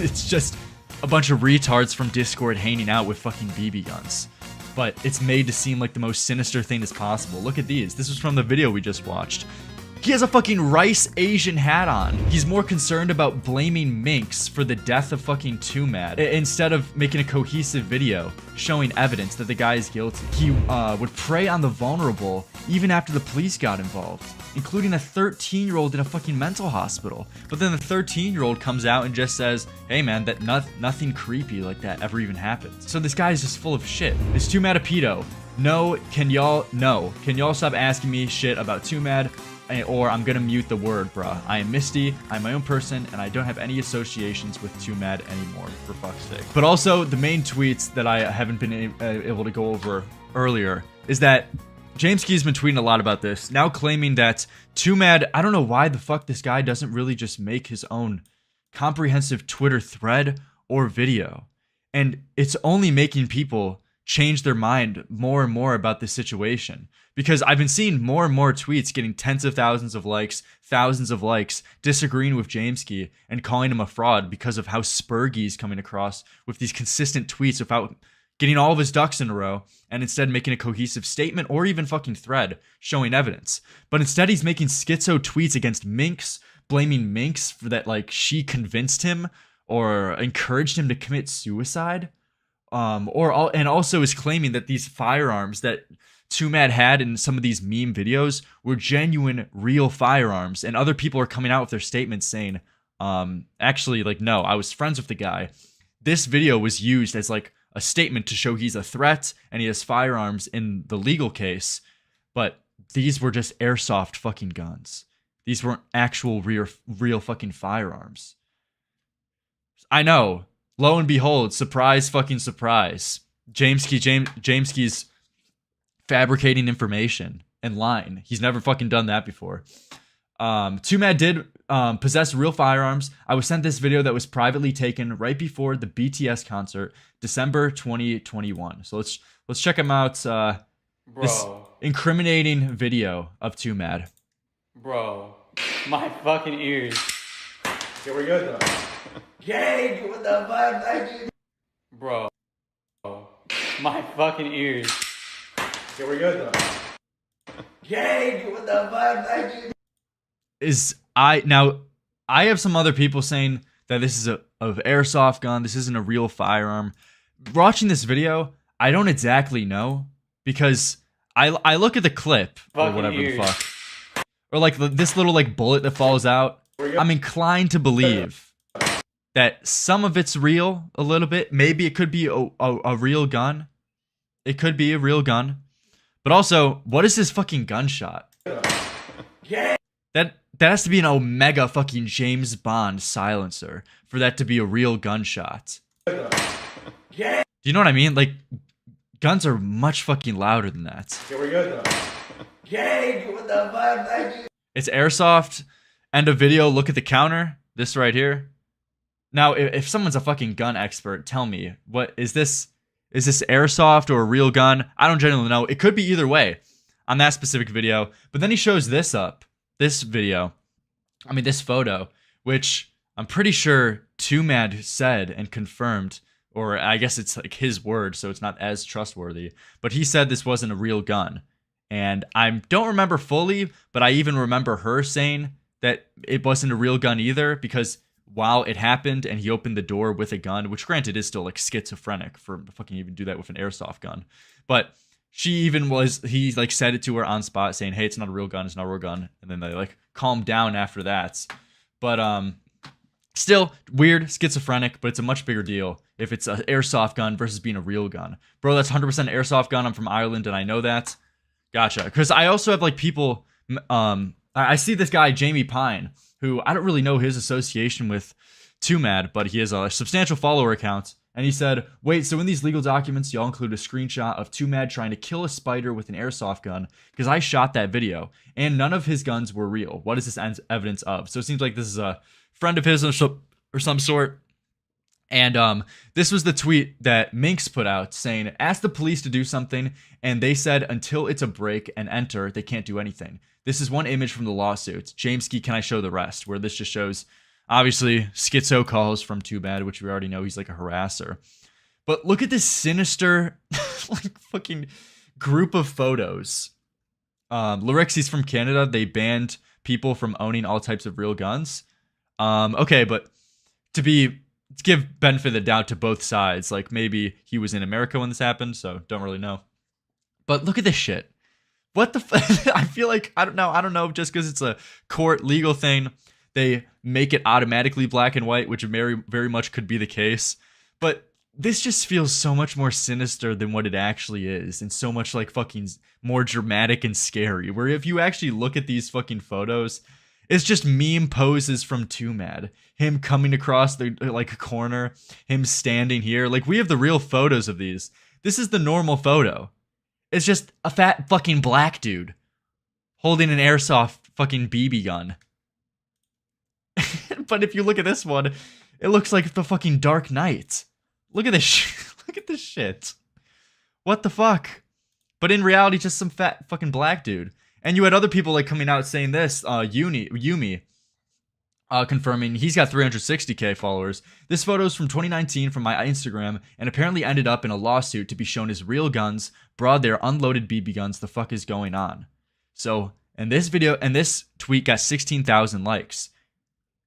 it's just a bunch of retards from Discord hanging out with fucking BB guns. But it's made to seem like the most sinister thing as possible. Look at these. This was from the video we just watched. He has a fucking rice Asian hat on. He's more concerned about blaming Minx for the death of fucking Twomad instead of making a cohesive video showing evidence that the guy is guilty. He would prey on the vulnerable even after the police got involved, including a 13-year-old in a fucking mental hospital. But then the 13-year-old comes out and just says, hey man, that nothing creepy like that ever even happened. So this guy is just full of shit. Is Twomad a pedo? No. Can y'all stop asking me shit about Twomad? Or I'm gonna mute the word, bruh. I am Misty, I'm my own person, and I don't have any associations with Twomad anymore, for fuck's sake. But also, the main tweets that I haven't been able to go over earlier is that Jameskii's been tweeting a lot about this, now claiming that Twomad, I don't know why the fuck this guy doesn't really just make his own comprehensive Twitter thread or video. And it's only making people change their mind more and more about this situation. Because I've been seeing more and more tweets getting tens of thousands of likes, thousands of likes, disagreeing with Jameskii and calling him a fraud because of how Spurgy's coming across with these consistent tweets without getting all of his ducks in a row and instead making a cohesive statement or even fucking thread showing evidence. But instead he's making schizo tweets against Minx, blaming Minx for that, like, she convinced him or encouraged him to commit suicide. And also is claiming that these firearms that Twomad had in some of these meme videos were genuine, real firearms, and other people are coming out with their statements saying, actually, like, no, I was friends with the guy. This video was used as, like, a statement to show he's a threat and he has firearms in the legal case, but these were just airsoft fucking guns. These weren't actual real fucking firearms. I know. Lo and behold, surprise fucking surprise. Jameskii's fabricating information and lying. He's never fucking done that before. Twomad did possess real firearms. I was sent this video that was privately taken right before the BTS concert, December 2021. So let's check him out. This incriminating video of Twomad. Bro, my fucking ears. Here we go though. Yay, what the fuck? Bro, my fucking ears. Here we go though. Yay, what the fuck? I have some other people saying that this is a airsoft gun. This isn't a real firearm. Watching this video, I don't exactly know because I look at the clip or whatever the fuck, or like this little like bullet that falls out. I'm inclined to believe that some of it's real a little bit. Maybe it could be a real gun. It could be a real gun. But also, what is this fucking gunshot? Yeah. That has to be an Omega fucking James Bond silencer for that to be a real gunshot. Yeah. Do you know what I mean? Like, guns are much fucking louder than that. Here we go though. Yay, what the fuck? It's airsoft. End of video. Look at the counter. This right here. Now, if someone's a fucking gun expert, tell me, what is this? Is this airsoft or a real gun? I don't generally know. It could be either way on that specific video. But then he shows this up. This photo, which I'm pretty sure Twomad said and confirmed, or I guess it's like his word, so it's not as trustworthy. But he said this wasn't a real gun. And I don't remember fully, but I even remember her saying that it wasn't a real gun either, because while it happened and he opened the door with a gun, which granted is still like schizophrenic for fucking even do that with an airsoft gun. But he like said it to her on spot saying, hey, it's not a real gun, it's not a real gun. And then they like calmed down after that. But still weird, schizophrenic, but it's a much bigger deal if it's an airsoft gun versus being a real gun. Bro, that's 100% airsoft gun. I'm from Ireland and I know that. Gotcha. Because I also have like people, I see this guy, Jamie Pine, who I don't really know his association with Twomad, but he has a substantial follower account. And he said, wait, so in these legal documents, y'all include a screenshot of Twomad trying to kill a spider with an airsoft gun, because I shot that video, and none of his guns were real. What is this evidence of? So it seems like this is a friend of his or some sort. And this was the tweet that Minx put out saying, ask the police to do something, and they said until it's a break and enter, they can't do anything. This is one image from the lawsuit. Jameskii, can I show the rest? Where this just shows Obviously, schizo calls from Twomad, which we already know he's like a harasser. But look at this sinister, like fucking group of photos. Lerexi's from Canada. They banned people from owning all types of real guns. Okay, but to give benefit of the doubt to both sides, like maybe he was in America when this happened, so don't really know. But look at this shit. What the I feel like, I don't know, just because it's a court legal thing, they make it automatically black and white, which very, very much could be the case. But this just feels so much more sinister than what it actually is, and so much like fucking more dramatic and scary, where if you actually look at these fucking photos, it's just meme poses from Twomad. Him coming across the like corner, him standing here. Like, we have the real photos of these. This is the normal photo. It's just a fat fucking black dude holding an airsoft fucking BB gun. But if you look at this one, it looks like the fucking Dark Knight. Look at this look at this shit. What the fuck? But in reality, just some fat fucking black dude. And you had other people like coming out saying this, Yumi, confirming he's got 360k followers. This photo is from 2019 from my Instagram, and apparently ended up in a lawsuit to be shown as real guns. Broad, they're unloaded BB guns. The fuck is going on? So, and this video and this tweet got 16,000 likes.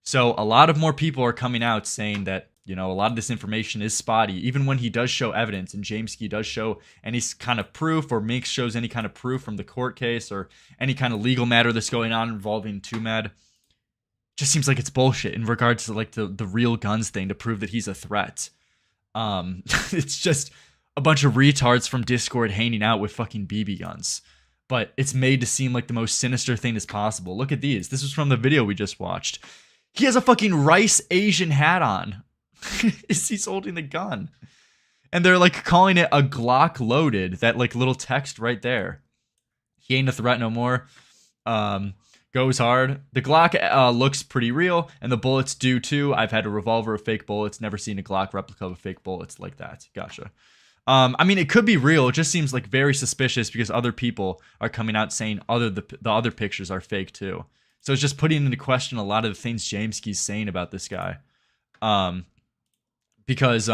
So a lot of more people are coming out saying that, you know, a lot of this information is spotty, even when he does show evidence, and Jameskii does show any kind of proof, or Minx shows any kind of proof from the court case, or any kind of legal matter that's going on involving Twomad. Just seems like it's bullshit in regards to like the real guns thing to prove that he's a threat. It's just a bunch of retards from Discord hanging out with fucking BB guns. But it's made to seem like the most sinister thing as possible. Look at these. This was from the video we just watched. He has a fucking rice Asian hat on. He's holding the gun. And they're like calling it a Glock loaded. That like little text right there. He ain't a threat no more. Goes hard. The Glock looks pretty real, and the bullets do too. I've had a revolver of fake bullets. Never seen a Glock replica of fake bullets like that. Gotcha. I mean, it could be real. It just seems like very suspicious because other people are coming out saying the other pictures are fake too. So it's just putting into question a lot of the things Jameskii's saying about this guy. Because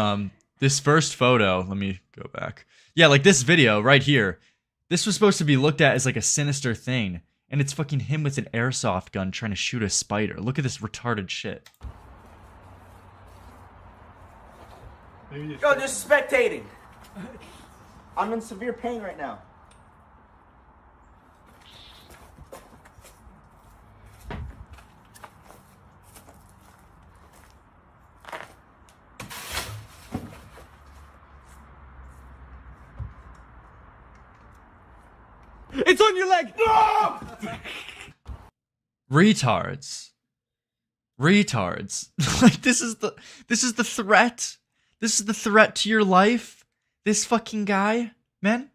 this first photo, let me go back. Yeah, like this video right here. This was supposed to be looked at as like a sinister thing. And it's fucking him with an airsoft gun trying to shoot a spider. Look at this retarded shit. Yo, just spectating. I'm in severe pain right now. It's on your leg! No! Retards. Like this is the threat. This is the threat to your life. This fucking guy, man.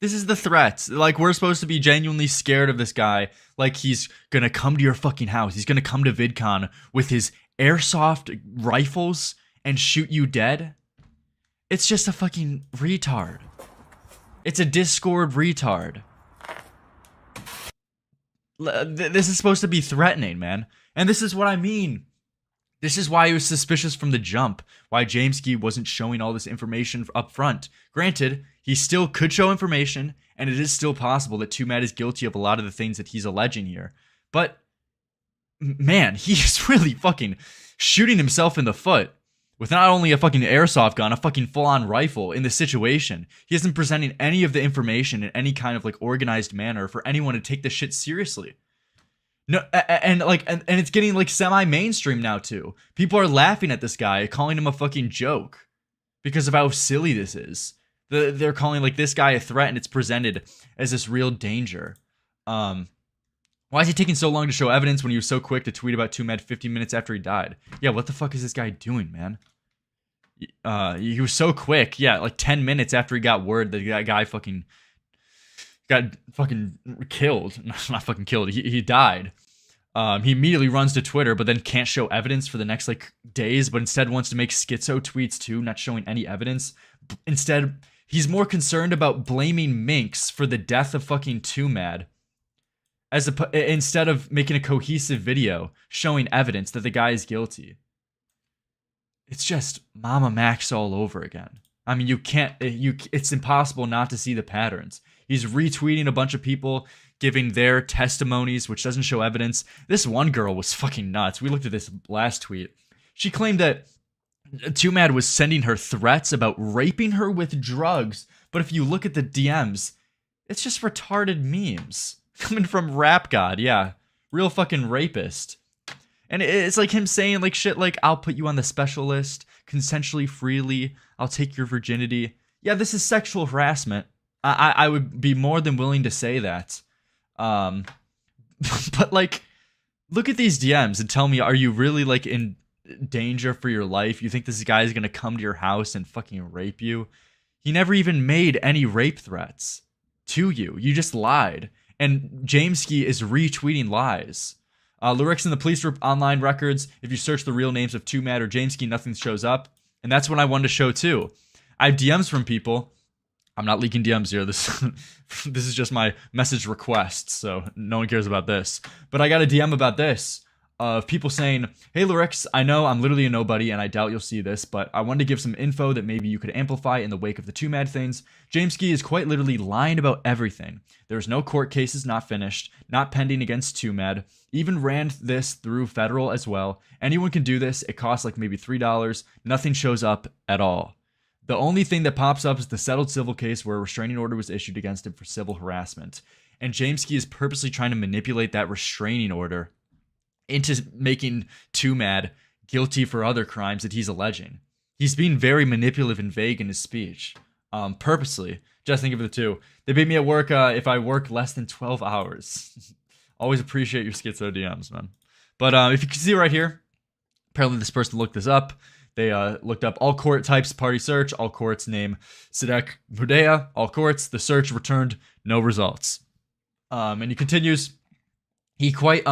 This is the threat. Like, we're supposed to be genuinely scared of this guy. Like, he's gonna come to your fucking house. He's gonna come to VidCon with his airsoft rifles and shoot you dead. It's just a fucking retard. It's a Discord retard. This is supposed to be threatening, man. And this is what I mean. This is why he was suspicious from the jump. Why Jameskii wasn't showing all this information up front. Granted, he still could show information, and it is still possible that Twomad is guilty of a lot of the things that he's alleging here. But, man, he's really fucking shooting himself in the foot with not only a fucking airsoft gun, a fucking full-on rifle in this situation. He isn't presenting any of the information in any kind of like organized manner for anyone to take this shit seriously. No, and it's getting like semi-mainstream now too. People are laughing at this guy, calling him a fucking joke because of how silly this is. They're calling like this guy a threat, and it's presented as this real danger. Why is he taking so long to show evidence when he was so quick to tweet about Twomad 15 minutes after he died? Yeah, what the fuck is this guy doing, man? He was so quick. Yeah, like 10 minutes after he got word that that guy got fucking killed. Not fucking killed. He died. He immediately runs to Twitter, but then can't show evidence for the next like days, but instead wants to make schizo tweets too, not showing any evidence. Instead, he's more concerned about blaming Minx for the death of fucking Twomad. instead of making a cohesive video showing evidence that the guy is guilty. It's just Mama Max all over again. I mean, it's impossible not to see the patterns. He's retweeting a bunch of people giving their testimonies, which doesn't show evidence. This one girl was fucking nuts. We looked at this last tweet. She claimed that Twomad was sending her threats about raping her with drugs. But if you look at the DMs, it's just retarded memes coming from Rap God. Yeah, real fucking rapist. And it's like him saying like shit like, I'll put you on the special list, consensually, freely, I'll take your virginity. Yeah, this is sexual harassment. I would be more than willing to say that. But like, look at these DMs and tell me, are you really like in danger for your life? You think this guy is gonna come to your house and fucking rape you? He never even made any rape threats to you. You just lied. And Jameskii is retweeting lies. Lerix and the police online records, if you search the real names of Twomad or Jameskii, nothing shows up. And that's what I wanted to show too. I have DMs from people. I'm not leaking DMs here. This is just my message requests, so no one cares about this. But I got a DM about this of people saying, hey Lerix, I know I'm literally a nobody and I doubt you'll see this, but I wanted to give some info that maybe you could amplify in the wake of the Twomad things. Jameskii is quite literally lying about everything. There's no court cases not finished, not pending against Twomad. Even ran this through federal as well. Anyone can do this. It costs like maybe $3. Nothing shows up at all. The only thing that pops up is the settled civil case where a restraining order was issued against him for civil harassment. And Jameskii is purposely trying to manipulate that restraining order into making Twomad guilty for other crimes that he's alleging. He's being very manipulative and vague in his speech. Purposely. Just think of the two. They beat me at work if I work less than 12 hours. Always appreciate your schizo DMs, man. But if you can see right here, apparently this person looked this up. They looked up all court types, party search, all courts name Sidek Mudea, all courts. The search returned no results. And he continues. He quite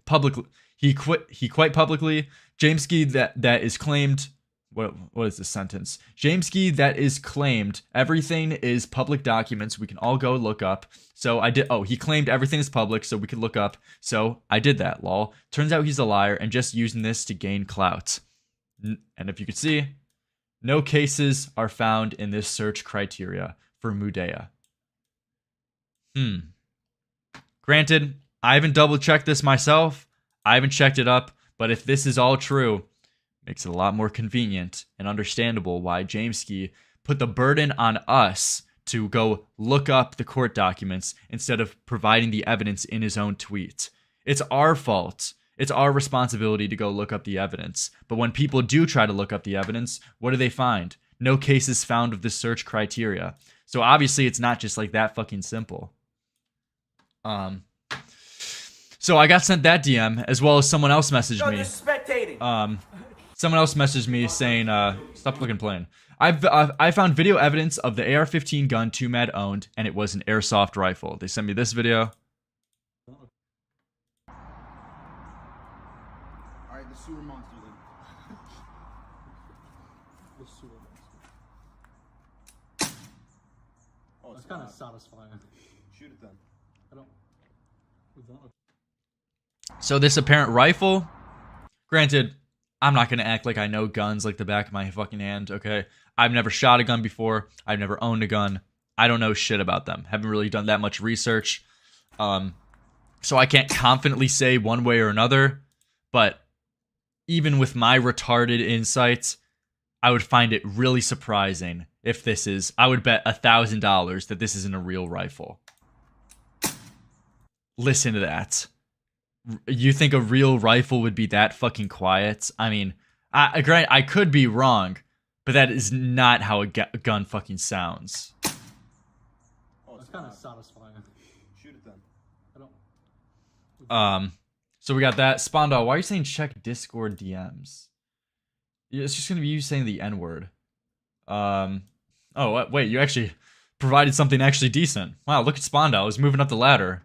publicly. He quite publicly. Jameskii that is claimed. What is this sentence? Jameskii that is claimed. Everything is public documents. We can all go look up. So I did. Oh, he claimed everything is public, so we could look up. So I did that. Lol. Turns out he's a liar and just using this to gain clout. And if you could see, no cases are found in this search criteria for Mudea. Granted, I haven't double checked this myself. I haven't checked it up, but if this is all true, makes it a lot more convenient and understandable why Jameskii put the burden on us to go look up the court documents instead of providing the evidence in his own tweet. It's our fault. It's our responsibility to go look up the evidence. But when people do try to look up the evidence, what do they find? No cases found of the search criteria. So obviously it's not just like that fucking simple. So I got sent that DM as well as someone else messaged me. Someone else messaged me saying, stop fucking playing. I found video evidence of the AR-15 gun Twomad owned, and it was an airsoft rifle. They sent me this video. Alright, the sewer monsters in. The sewer monster. Oh, That's kind of satisfying. Shoot it then. I don't. So this apparent rifle, granted, I'm not going to act like I know guns like the back of my fucking hand, okay? I've never shot a gun before. I've never owned a gun. I don't know shit about them. Haven't really done that much research. So I can't confidently say one way or another. But even with my retarded insights, I would find it really surprising if this is... I would bet $1,000 that this isn't a real rifle. Listen to that. You think a real rifle would be that fucking quiet? I mean, granted, I could be wrong, but that is not how a gun fucking sounds. Oh, that's kind of satisfying. Shoot it then. I don't. So we got that. Spondal, why are you saying check Discord DMs? It's just gonna be you saying the N-word. Oh, wait, you actually provided something actually decent. Wow, look at Spondal. He's moving up the ladder.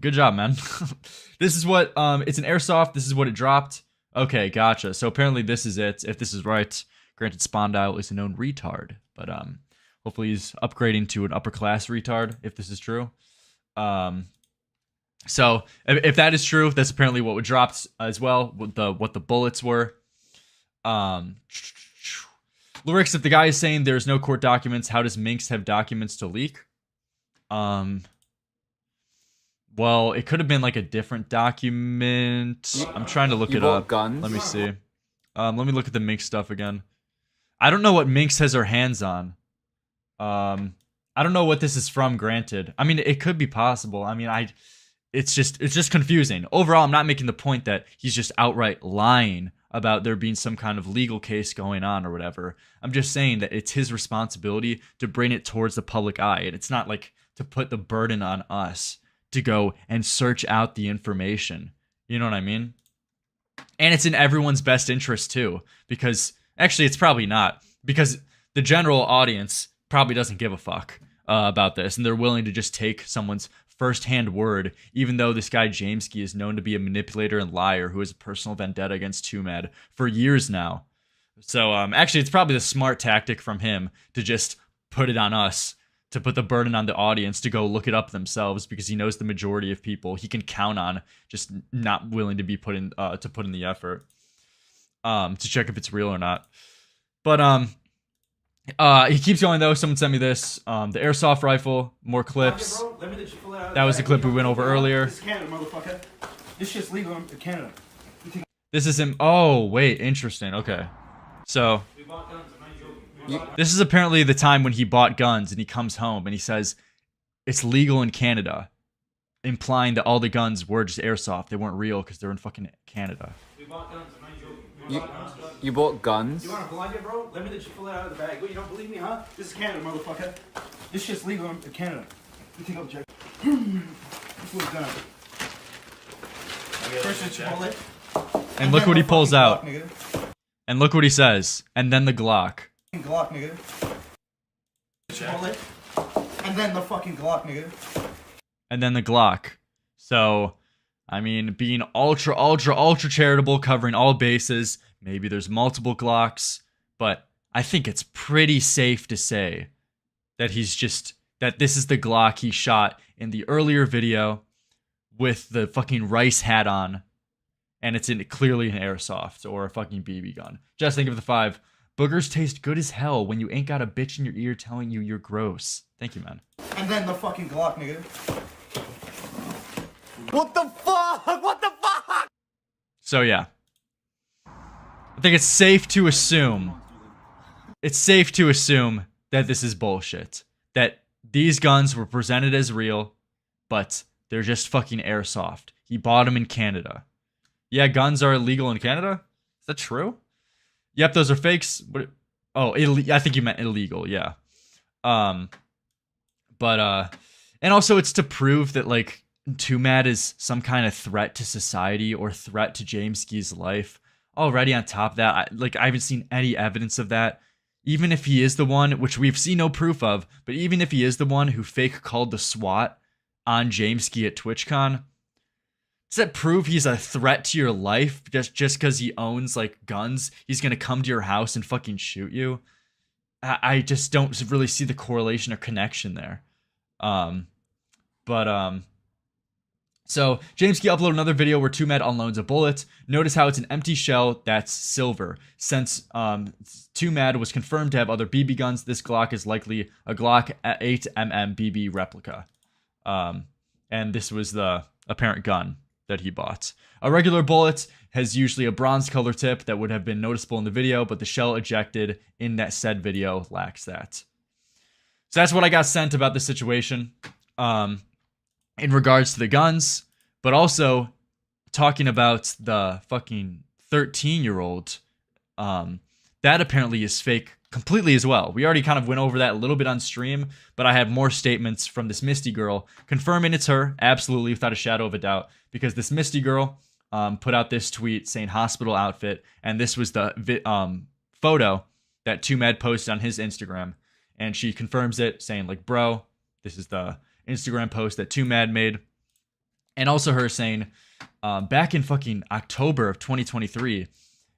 Good job, man. This is what, it's an airsoft. This is what it dropped. Okay, gotcha. So apparently this is it. If this is right, granted Spondile is a known retard, but hopefully he's upgrading to an upper class retard if this is true. So if that is true, that's apparently what was dropped as well. What the bullets were. Lerix, if the guy is saying there's no court documents, how does Minx have documents to leak? Well, it could have been like a different document. I'm trying to look it up. Guns? Let me see. Let me look at the Minx stuff again. I don't know what Minx has her hands on. I don't know what this is from, granted. I mean, it could be possible. I mean, it's just confusing. Overall, I'm not making the point that he's just outright lying about there being some kind of legal case going on or whatever. I'm just saying that it's his responsibility to bring it towards the public eye. And it's not like to put the burden on us to go and search out the information. You know what I mean? And it's in everyone's best interest too, because actually it's probably not, because the general audience probably doesn't give a fuck about this, and they're willing to just take someone's first-hand word, even though this guy Jameskii is known to be a manipulator and liar who has a personal vendetta against Twomad for years now. So actually, it's probably the smart tactic from him to just put it on us, to put the burden on the audience to go look it up themselves, because he knows the majority of people he can count on just not willing to be put in the effort to check if it's real or not. But he keeps going though. Someone sent me this. The airsoft rifle, more clips. That was the clip we went over earlier. This is Canada, motherfucker. This shit's legal in Canada. This is him. Oh, wait, interesting. Okay. So this is apparently the time when he bought guns, and he comes home and he says it's legal in Canada, implying that all the guns were just airsoft. They weren't real because they're in fucking Canada. You bought guns? You want to blind it, bro? Let me let you pull it out of the bag. What, you don't believe me, huh? This is Canada, motherfucker. This shit's legal in Canada. You take up Jack. This was done. First it's Chipotle. And look what he pulls out. Glock, And look what he says. And then the Glock. Glock, nigga. Chipotle. And then the fucking Glock, nigga. And then the Glock. So, I mean, being ultra charitable, covering all bases. Maybe there's multiple Glocks, but I think it's pretty safe to say that that this is the Glock he shot in the earlier video with the fucking rice hat on, and it's clearly an airsoft or a fucking BB gun. Just think of the 5. Boogers taste good as hell when you ain't got a bitch in your ear telling you you're gross. Thank you, man. And then the fucking Glock, nigga. What the fuck? What the fuck? So yeah. I think it's safe to assume that this is bullshit. That these guns were presented as real, but they're just fucking airsoft. He bought them in Canada. Yeah, guns are illegal in Canada? Is that true? Yep, those are fakes. I think you meant illegal, yeah. And also it's to prove that, like, Twomad is some kind of threat to society or threat to Jameskii's life. Already on top of that, I haven't seen any evidence of that. Even if he is the one, which we've seen no proof of, but even if he is the one who fake called the SWAT on Jameskii at TwitchCon, does that prove he's a threat to your life just because he owns, like, guns? He's gonna come to your house and fucking shoot you? I just don't really see the correlation or connection there. So, Jameskii uploaded another video where Twomad unloads a bullet. Notice how it's an empty shell that's silver. Since Twomad was confirmed to have other BB guns, this Glock is likely a Glock 8mm BB replica. And this was the apparent gun that he bought. A regular bullet has usually a bronze color tip that would have been noticeable in the video, but the shell ejected in that said video lacks that. So that's what I got sent about the situation. In regards to the guns, but also talking about the fucking 13-year-old, that apparently is fake completely as well. We already kind of went over that a little bit on stream, but I have more statements from this Misty girl confirming it's her, absolutely, without a shadow of a doubt, because this Misty girl put out this tweet saying hospital outfit, and this was the photo that Twomad posted on his Instagram, and she confirms it, saying, like, bro, this is the Instagram post that Twomad made. And also her saying, back in fucking October of 2023,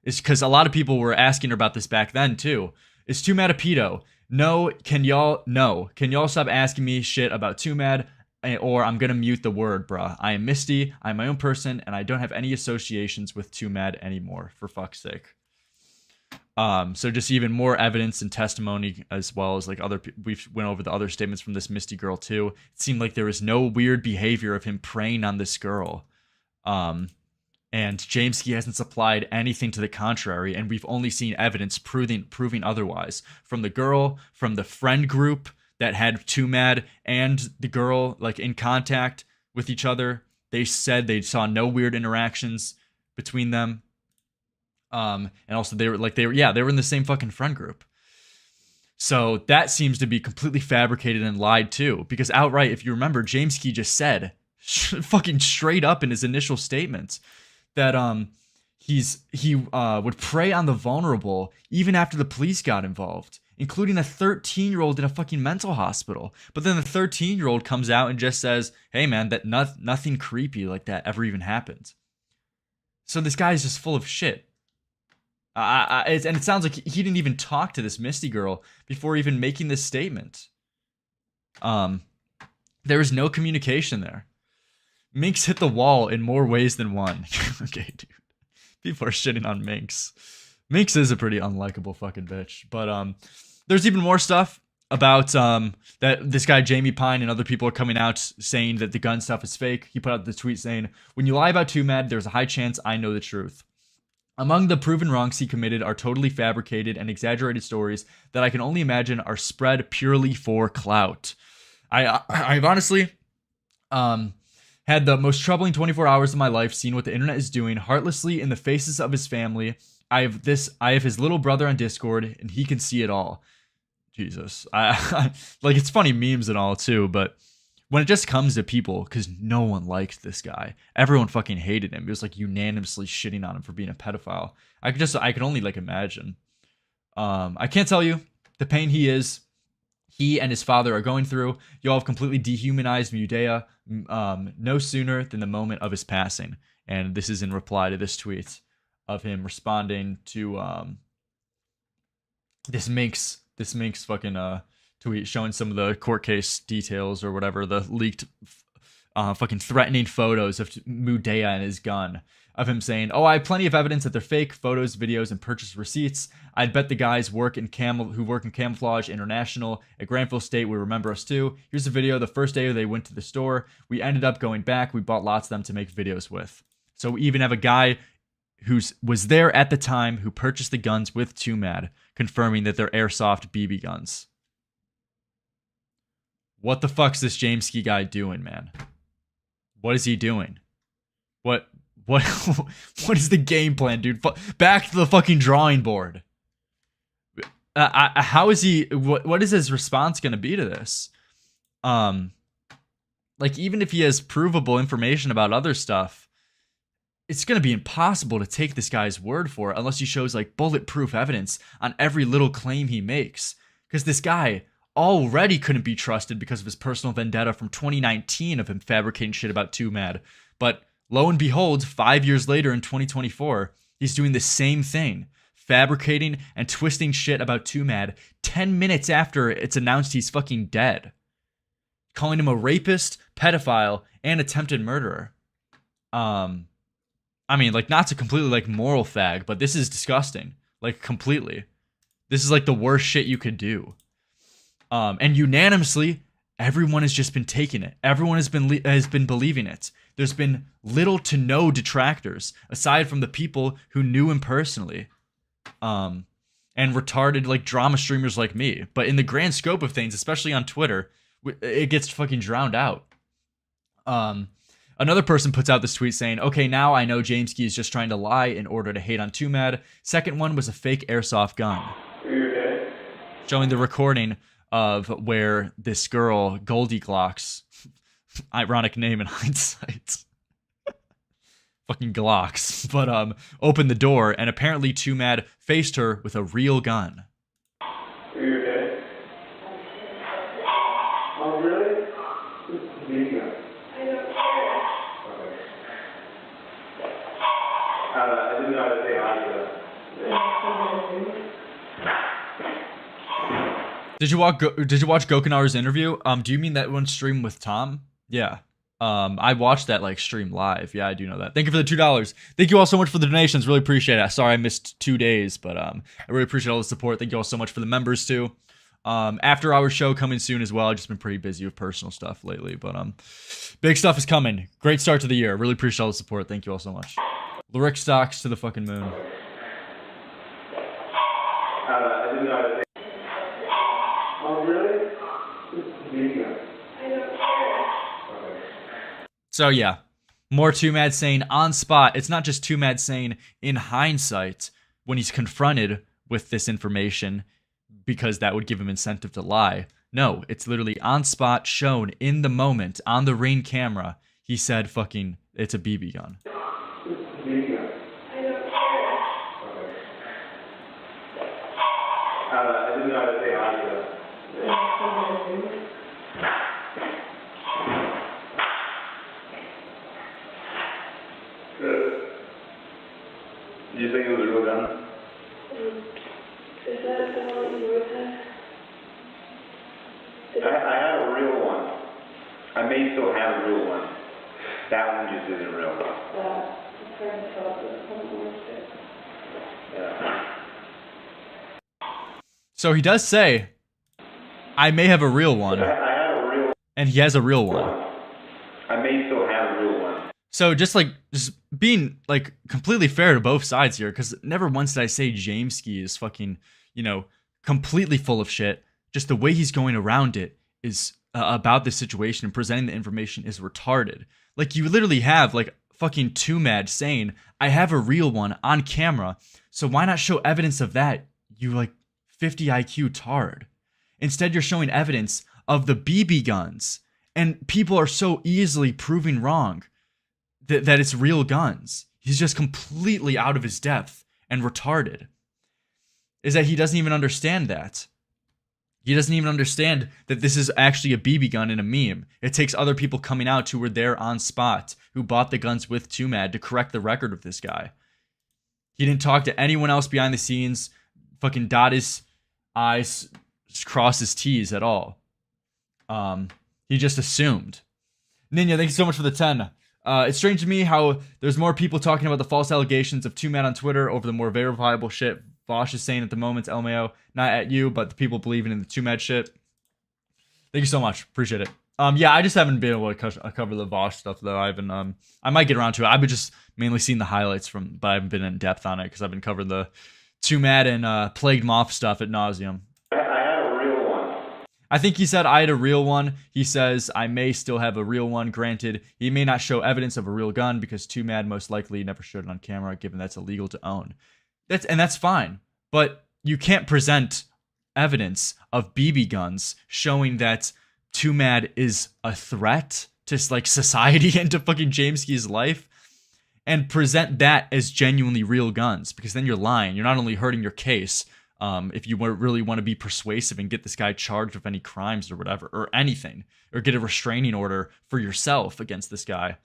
is because a lot of people were asking her about this back then too. Is Twomad a pedo? No. Can y'all stop asking me shit about Twomad? or I'm gonna mute the word, bruh. I am Misty, I'm my own person, and I don't have any associations with Twomad anymore, for fuck's sake. So just even more evidence and testimony, as well as like we've went over the other statements from this Misty girl too. It seemed like there was no weird behavior of him preying on this girl. And Jameskii hasn't supplied anything to the contrary, and we've only seen evidence proving otherwise. From the girl, from the friend group that had Twomad and the girl like in contact with each other. They said they saw no weird interactions between them. And also they were in the same fucking friend group. So that seems to be completely fabricated and lied too, because outright, if you remember, Jameskii just said fucking straight up in his initial statements that he would prey on the vulnerable even after the police got involved, including a 13-year-old in a fucking mental hospital. But then the 13-year-old comes out and just says, hey man, that nothing creepy like that ever even happened. So this guy is just full of shit. And it sounds like he didn't even talk to this Misty girl before even making this statement. There was no communication there. Minx hit the wall in more ways than one. Okay, dude. People are shitting on Minx. Minx is a pretty unlikable fucking bitch. But there's even more stuff about that this guy Jamie Pine and other people are coming out saying that the gun stuff is fake. He put out the tweet saying, when you lie about Twomad, there's a high chance I know the truth. Among the proven wrongs he committed are totally fabricated and exaggerated stories that I can only imagine are spread purely for clout. I've honestly had the most troubling 24 hours of my life seeing what the internet is doing heartlessly in the faces of his family. I have his little brother on Discord, and he can see it all. Jesus. Like, it's funny memes and all, too, but when it just comes to people, because no one liked this guy. Everyone fucking hated him. It was, like, unanimously shitting on him for being a pedophile. I could only, like, imagine. I can't tell you the pain he and his father are going through. Y'all have completely dehumanized Mudea no sooner than the moment of his passing. And this is in reply to this tweet of him responding to this Minx fucking tweet showing some of the court case details or whatever, the leaked fucking threatening photos of Mudea and his gun, of him saying, oh, I have plenty of evidence that they're fake photos, videos, and purchase receipts. I'd bet the guys who work in Camouflage International at Granville State will remember us too. Here's a video the first day they went to the store. We ended up going back. We bought lots of them to make videos with. So we even have a guy who was there at the time who purchased the guns with Twomad, confirming that they're airsoft BB guns. What the fuck's this Jameskii guy doing, man? What is he doing? What is the game plan, dude? Back to the fucking drawing board. How is he? What is his response gonna be to this? Like, even if he has provable information about other stuff, it's gonna be impossible to take this guy's word for it unless he shows like bulletproof evidence on every little claim he makes. Because this guy already couldn't be trusted because of his personal vendetta from 2019 of him fabricating shit about Twomad. But lo and behold, 5 years later in 2024, he's doing the same thing, fabricating and twisting shit about Twomad 10 minutes after it's announced he's fucking dead, calling him a rapist, pedophile, and attempted murderer. I mean, like, not to completely, like, moral fag, but this is disgusting. Like, completely. This is, like, the worst shit you could do. And unanimously, everyone has just been taking it. Everyone has been believing it. There's been little to no detractors, aside from the people who knew him personally. And retarded, like, drama streamers like me. But in the grand scope of things, especially on Twitter, it gets fucking drowned out. Another person puts out this tweet saying, okay, now I know Jameskii is just trying to lie in order to hate on Twomad. Second one was a fake airsoft gun. Showing the recording of where this girl, Goldie Glocks, ironic name in hindsight, fucking Glocks, but opened the door, and apparently Twomad faced her with a real gun. Are you okay? Oh, really? I don't care. I didn't know how to say hi to that. Did you watch Gokunaru's interview? Do you mean that one stream with Tom? Yeah. I watched that like stream live. Yeah, I do know that. Thank you for the $2. Thank you all so much for the donations. Really appreciate it. Sorry I missed 2 days, but I really appreciate all the support. Thank you all so much for the members too. After hour show coming soon as well. I've just been pretty busy with personal stuff lately, but big stuff is coming. Great start to the year. Really appreciate all the support. Thank you all so much. Lerix stocks to the fucking moon. I didn't know how to say. Oh, really? So yeah, more Twomad saying on spot. It's not just Twomad saying in hindsight when he's confronted with this information, because that would give him incentive to lie. No, it's literally on spot, shown in the moment on the Ring camera. He said fucking it's a BB gun. I didn't know how to say hi to them. Did you think it was a real gun? Is that the one you were I have a real one. I may still have a real one. That one just isn't real. Yeah. So he does say, I may have a real one, I have a real and he has a real one. I may still have a real one. So just being like completely fair to both sides here, because never once did I say Jameskii is fucking, completely full of shit. Just the way he's going around it is about this situation and presenting the information is retarded. Like you literally have like fucking Twomad saying, I have a real one on camera. So why not show evidence of that? You like 50 IQ tard. Instead, you're showing evidence of the BB guns, and people are so easily proving wrong that it's real guns. He's just completely out of his depth and retarded. Is that he doesn't even understand that. He doesn't even understand that this is actually a BB gun in a meme. It takes other people coming out who were there on spot, who bought the guns with Twomad to correct the record of this guy. He didn't talk to anyone else behind the scenes, fucking dot his I's, cross his T's at all. He just assumed. Ninja, thank you so much for the 10. It's strange to me how there's more people talking about the false allegations of Twomad on Twitter over the more verifiable shit Vosh is saying at the moment. LMAO, not at you, but the people believing in the Twomad shit. Thank you so much. Appreciate it. Yeah, I just haven't been able to cover the Vosh stuff though. I might get around to it. I've been just mainly seeing the highlights but I haven't been in depth on it because I've been covering the Twomad and Plagued Moth stuff at nauseum. I had a real one. I think he said I had a real one. He says I may still have a real one. Granted, he may not show evidence of a real gun because Twomad most likely never showed it on camera, given that's illegal to own. That's fine, but you can't present evidence of BB guns showing that Twomad is a threat to like society and to fucking Jameskii's life, and present that as genuinely real guns, because then you're lying. You're not only hurting your case. If you really want to be persuasive and get this guy charged with any crimes or whatever, or anything, or get a restraining order for yourself against this guy.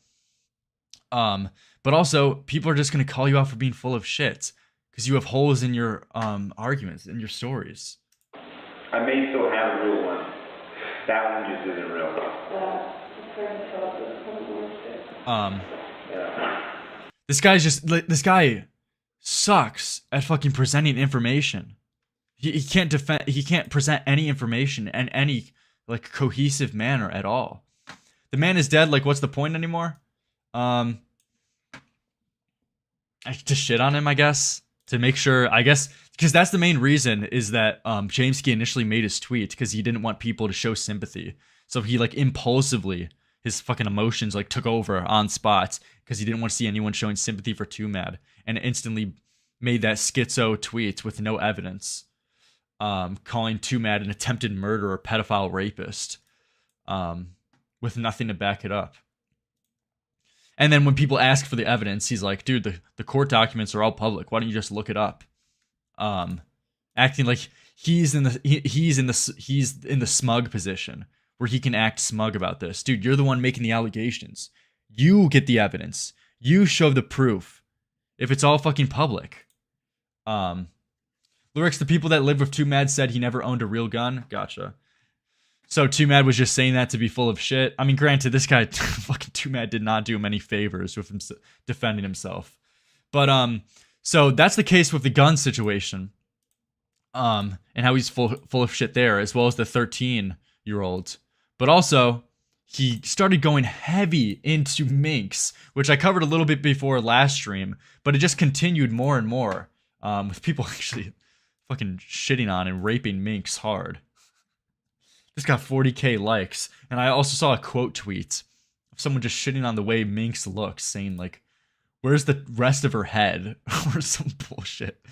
But also, people are just going to call you out for being full of shit because you have holes in your arguments, in your stories. I may still have a real one. That one just isn't real. This guy sucks at fucking presenting information. He can't present any information in any like cohesive manner at all. The man is dead. Like, what's the point anymore? To shit on him, I guess, to make sure, I guess, because that's the main reason is that Jameskii initially made his tweet because he didn't want people to show sympathy. So he like impulsively, his fucking emotions like took over on spot because he didn't want to see anyone showing sympathy for Twomad, and instantly made that schizo tweet with no evidence, calling Twomad an attempted murderer, pedophile, rapist, with nothing to back it up. And then when people ask for the evidence, he's like, dude, the court documents are all public. Why don't you just look it up? Acting like he's in the smug position where he can act smug about this. Dude, you're the one making the allegations. You get the evidence. You show the proof. If it's all fucking public. Lerix, the people that live with Twomad said he never owned a real gun. Gotcha. So Twomad was just saying that to be full of shit. I mean, granted, this guy fucking Twomad did not do him any favors with him defending himself. But so that's the case with the gun situation. And how he's full of shit there, as well as the 13-year-old. But also, he started going heavy into minks, which I covered a little bit before last stream, but it just continued more and more, with people actually fucking shitting on and raping minks hard. This got 40k likes, and I also saw a quote tweet of someone just shitting on the way minks looks, saying like, "Where's the rest of her head?" or some bullshit.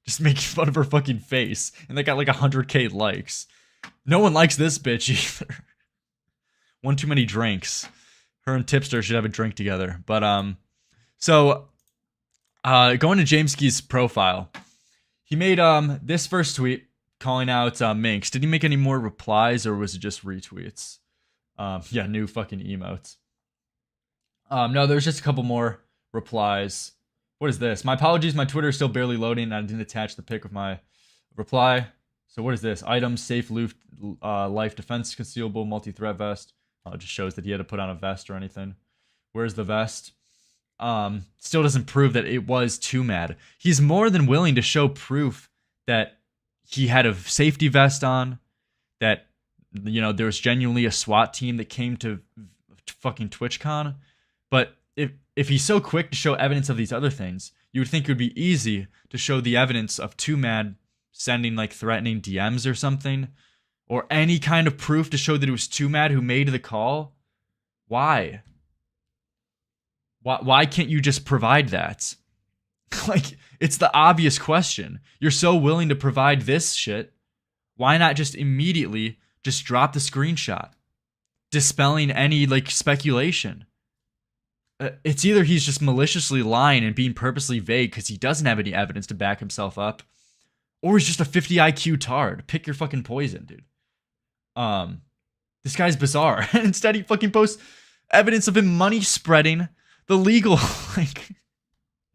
Just making fun of her fucking face, and they got like 100k likes. No one likes this bitch either. One too many drinks. Her and Tipster should have a drink together. But so going to Jameskii's profile, he made this first tweet calling out minks. Did he make any more replies, or was it just retweets? Yeah, new fucking emotes. No, there's just a couple more replies. What is this? My apologies, my Twitter is still barely loading, and I didn't attach the pic of my reply. So what is this? Items, safe loot, life defense, concealable, multi-threat vest. Oh, it just shows that he had to put on a vest or anything. Where's the vest? Still doesn't prove that it was Twomad. He's more than willing to show proof that he had a safety vest on, that, you know, there was genuinely a SWAT team that came to fucking TwitchCon. But if he's so quick to show evidence of these other things, you would think it would be easy to show the evidence of Twomad sending like threatening DMs or something, or any kind of proof to show that it was Twomad who made the call. Why? Why can't you just provide that? Like, it's the obvious question. You're so willing to provide this shit. Why not just immediately just drop the screenshot, dispelling any like speculation? It's either he's just maliciously lying and being purposely vague because he doesn't have any evidence to back himself up, or he's just a 50 IQ tard. Pick your fucking poison, dude. This guy's bizarre. And instead he fucking posts evidence of him money spreading the legal like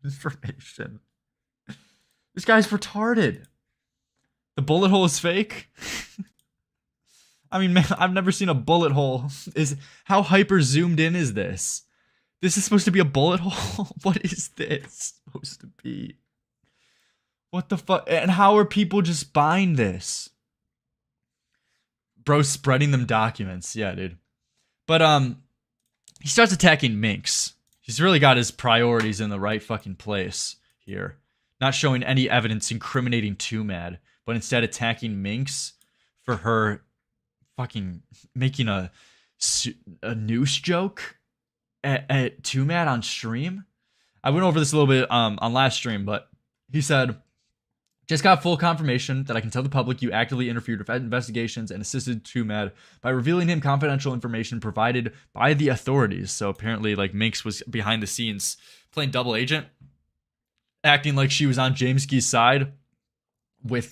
information. This guy's retarded. The bullet hole is fake. I mean, man, I've never seen a bullet hole. How hyper zoomed in is this? This is supposed to be a bullet hole? What is this supposed to be? What the fuck? And how are people just buying this? Bro, spreading them documents. Yeah, dude. But, he starts attacking minks. He's really got his priorities in the right fucking place here. Not showing any evidence incriminating Twomad, but instead attacking minks for her fucking making a noose joke at Twomad on stream. I went over this a little bit on last stream, but he said, "Just got full confirmation that I can tell the public you actively interfered with investigations and assisted Twomad by revealing him confidential information provided by the authorities." So apparently, like, Minx was behind the scenes playing double agent, acting like she was on Jameskii's side with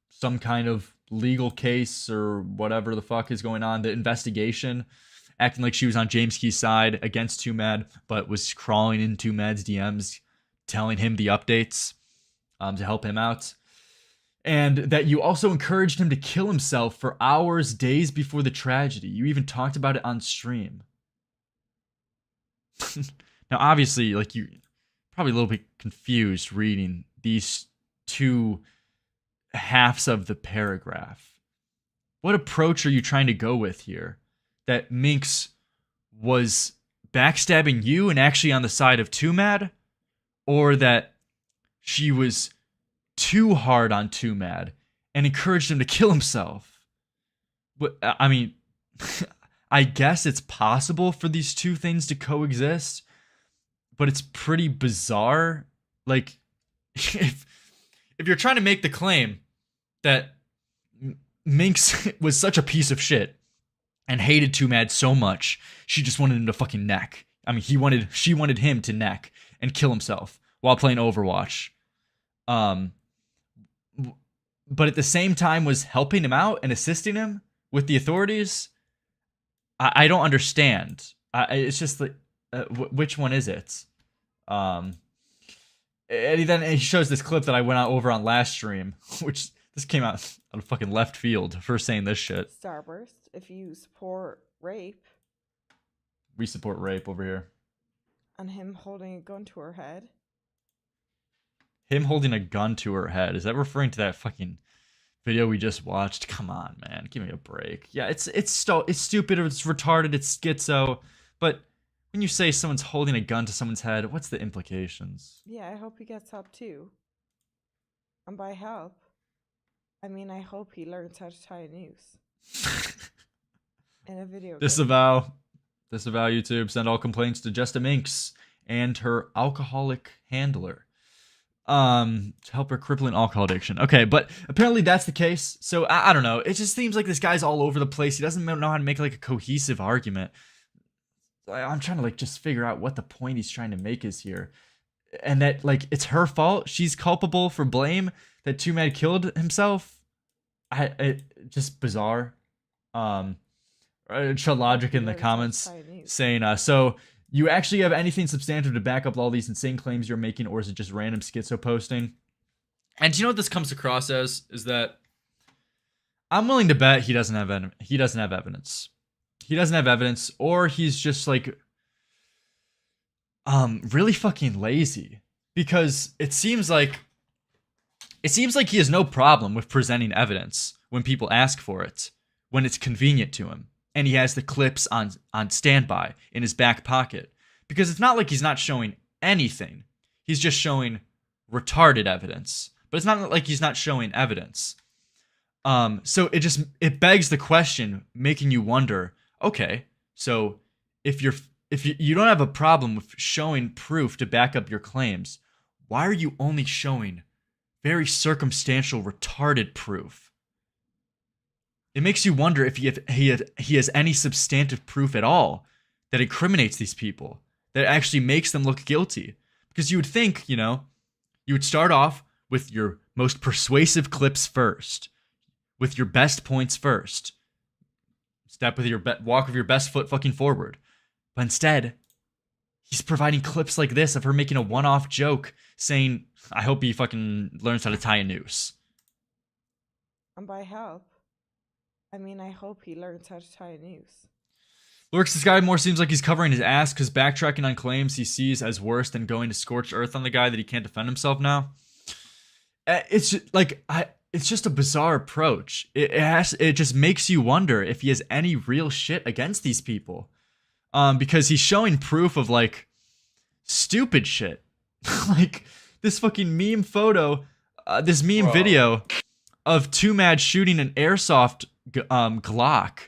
some kind of legal case or whatever the fuck is going on, the investigation, acting like she was on Jameskie's side against Twomad, but was crawling in Twomad's DMs, telling him the updates to help him out. And that you also encouraged him to kill himself for hours, days before the tragedy. You even talked about it on stream. Now, obviously, like, you probably a little bit confused reading these two halves of the paragraph. What approach are you trying to go with here? That Minx was backstabbing you and actually on the side of Twomad? Or that she was too hard on Twomad and encouraged him to kill himself? But I mean, I guess it's possible for these two things to coexist, but it's pretty bizarre. Like, if you're trying to make the claim that Minx was such a piece of shit and hated Twomad so much, she just wanted him to fucking neck. I mean, she wanted him to neck and kill himself while playing Overwatch. But at the same time was helping him out and assisting him with the authorities. I don't understand. It's just like, which one is it? And then he shows this clip that I went over on last stream, which This came out of fucking left field for saying this shit. Starburst, if you support rape We support rape over here. and him holding a gun to her head. Him holding a gun to her head. Is that referring to that fucking video we just watched? Come on, man. Give me a break. Yeah, it's stupid, it's retarded, it's schizo. But when you say someone's holding a gun to someone's head, what's the implications? Yeah, I hope he gets help too. And by help, I mean I hope he learns how to tie a noose. In a video game. Disavow YouTube. Send all complaints to Jesta Minx and her alcoholic handler. To help her crippling alcohol addiction. Okay, but apparently that's the case. So I don't know. It just seems like this guy's all over the place. He doesn't know how to make like a cohesive argument. I'm trying to like just figure out what the point he's trying to make is here. And that like it's her fault. She's culpable for blame that Twomad killed himself. Just bizarre. Logic in the comments saying so you actually have anything substantive to back up all these insane claims you're making, or is it just random schizo posting? And do you know what this comes across as? Is that I'm willing to bet he doesn't have evidence. He doesn't have evidence, or he's just like really fucking lazy. Because it seems like he has no problem with presenting evidence when people ask for it, when it's convenient to him. And he has the clips on standby in his back pocket. Because it's not like he's not showing anything. He's just showing retarded evidence. But it's not like he's not showing evidence. So it begs the question, making you wonder, okay, so if you don't have a problem with showing proof to back up your claims, why are you only showing very circumstantial, retarded proof? It makes you wonder if he has any substantive proof at all that incriminates these people, that actually makes them look guilty. Because you would think, you would start off with your most persuasive clips first, with your best points first. Step with your walk with your best foot fucking forward. But instead, he's providing clips like this of her making a one-off joke saying, I hope he fucking learns how to tie a noose. And by help, I mean, I hope he learns how to tie a noose. Lerix, this guy more seems like he's covering his ass because backtracking on claims he sees as worse than going to scorched earth on the guy that he can't defend himself now. It's just a bizarre approach. It just makes you wonder if he has any real shit against these people. Because he's showing proof of like stupid shit. Like this fucking meme photo, this meme video of Twomad shooting an airsoft Glock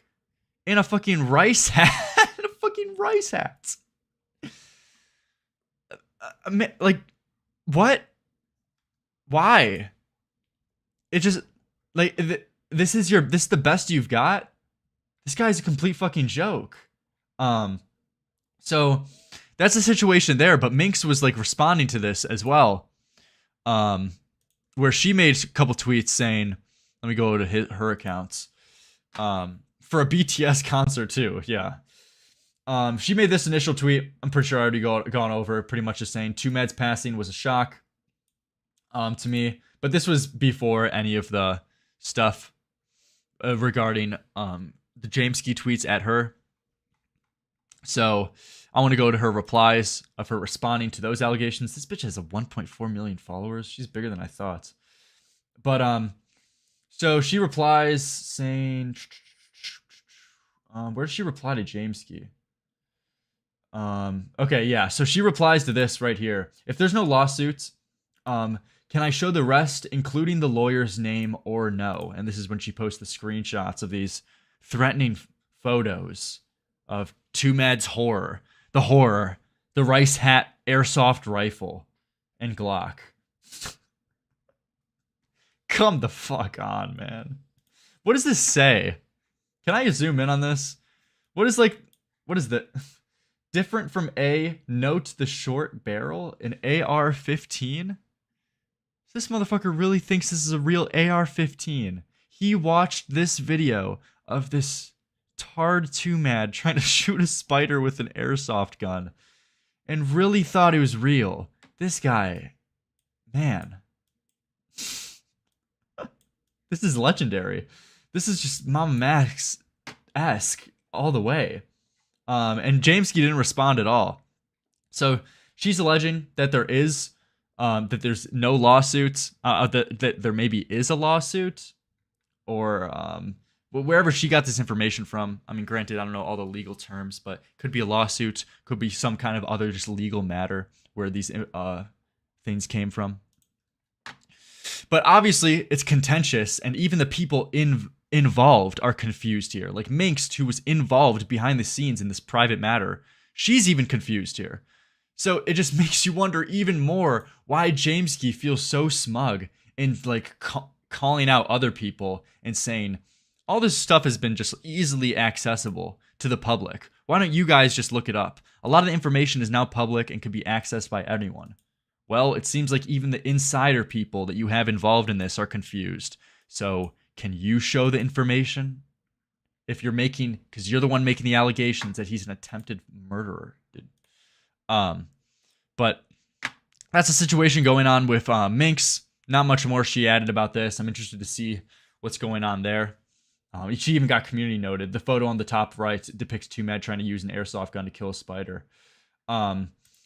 in a fucking rice hat. In a fucking rice hat. Like, what? Why? It just like this is the best you've got. This guy's a complete fucking joke. So that's the situation there. But Minx was like responding to this as well. Where she made a couple tweets saying, let me go to her accounts. For a BTS concert too, yeah. She made this initial tweet. I'm pretty sure I already gone over it. Pretty much just saying Twomad's passing was a shock to me. But this was before any of the stuff regarding the Jameskii tweets at her. So I want to go to her replies of her responding to those allegations. This bitch has a 1.4 million followers. She's bigger than I thought. But so she replies saying, where did she reply to Jameskii? Okay, yeah. So she replies to this right here. If there's no lawsuits, can I show the rest, including the lawyer's name or no? And this is when she posts the screenshots of these threatening photos of Twomad's horror, the rice hat, airsoft rifle, and Glock. Come the fuck on, man. What does this say? Can I zoom in on this? What is the different from A? Note the short barrel, an AR-15. This motherfucker really thinks this is a real AR-15. He watched this video of this tard Twomad trying to shoot a spider with an airsoft gun and really thought it was real. This guy, man. This is legendary. This is just Mama Max-esque all the way. And Jameskii didn't respond at all. So she's alleging that there's no lawsuits, that there maybe is a lawsuit, or wherever she got this information from. I mean, granted, I don't know all the legal terms, but could be a lawsuit, could be some kind of other just legal matter where these things came from. But obviously, it's contentious, and even the people involved are confused here. Like Minx, who was involved behind the scenes in this private matter, she's even confused here. So it just makes you wonder even more why Jameskii feels so smug in like calling out other people and saying all this stuff has been just easily accessible to the public. Why don't you guys just look it up? A lot of the information is now public and can be accessed by anyone. Well, it seems like even the insider people that you have involved in this are confused. So can you show the information? If you're making, because you're the one making the allegations that he's an attempted murderer, dude. But that's the situation going on with Minx. Not much more she added about this. I'm interested to see what's going on there. She even got community noted. The photo on the top right depicts Twomad trying to use an airsoft gun to kill a spider.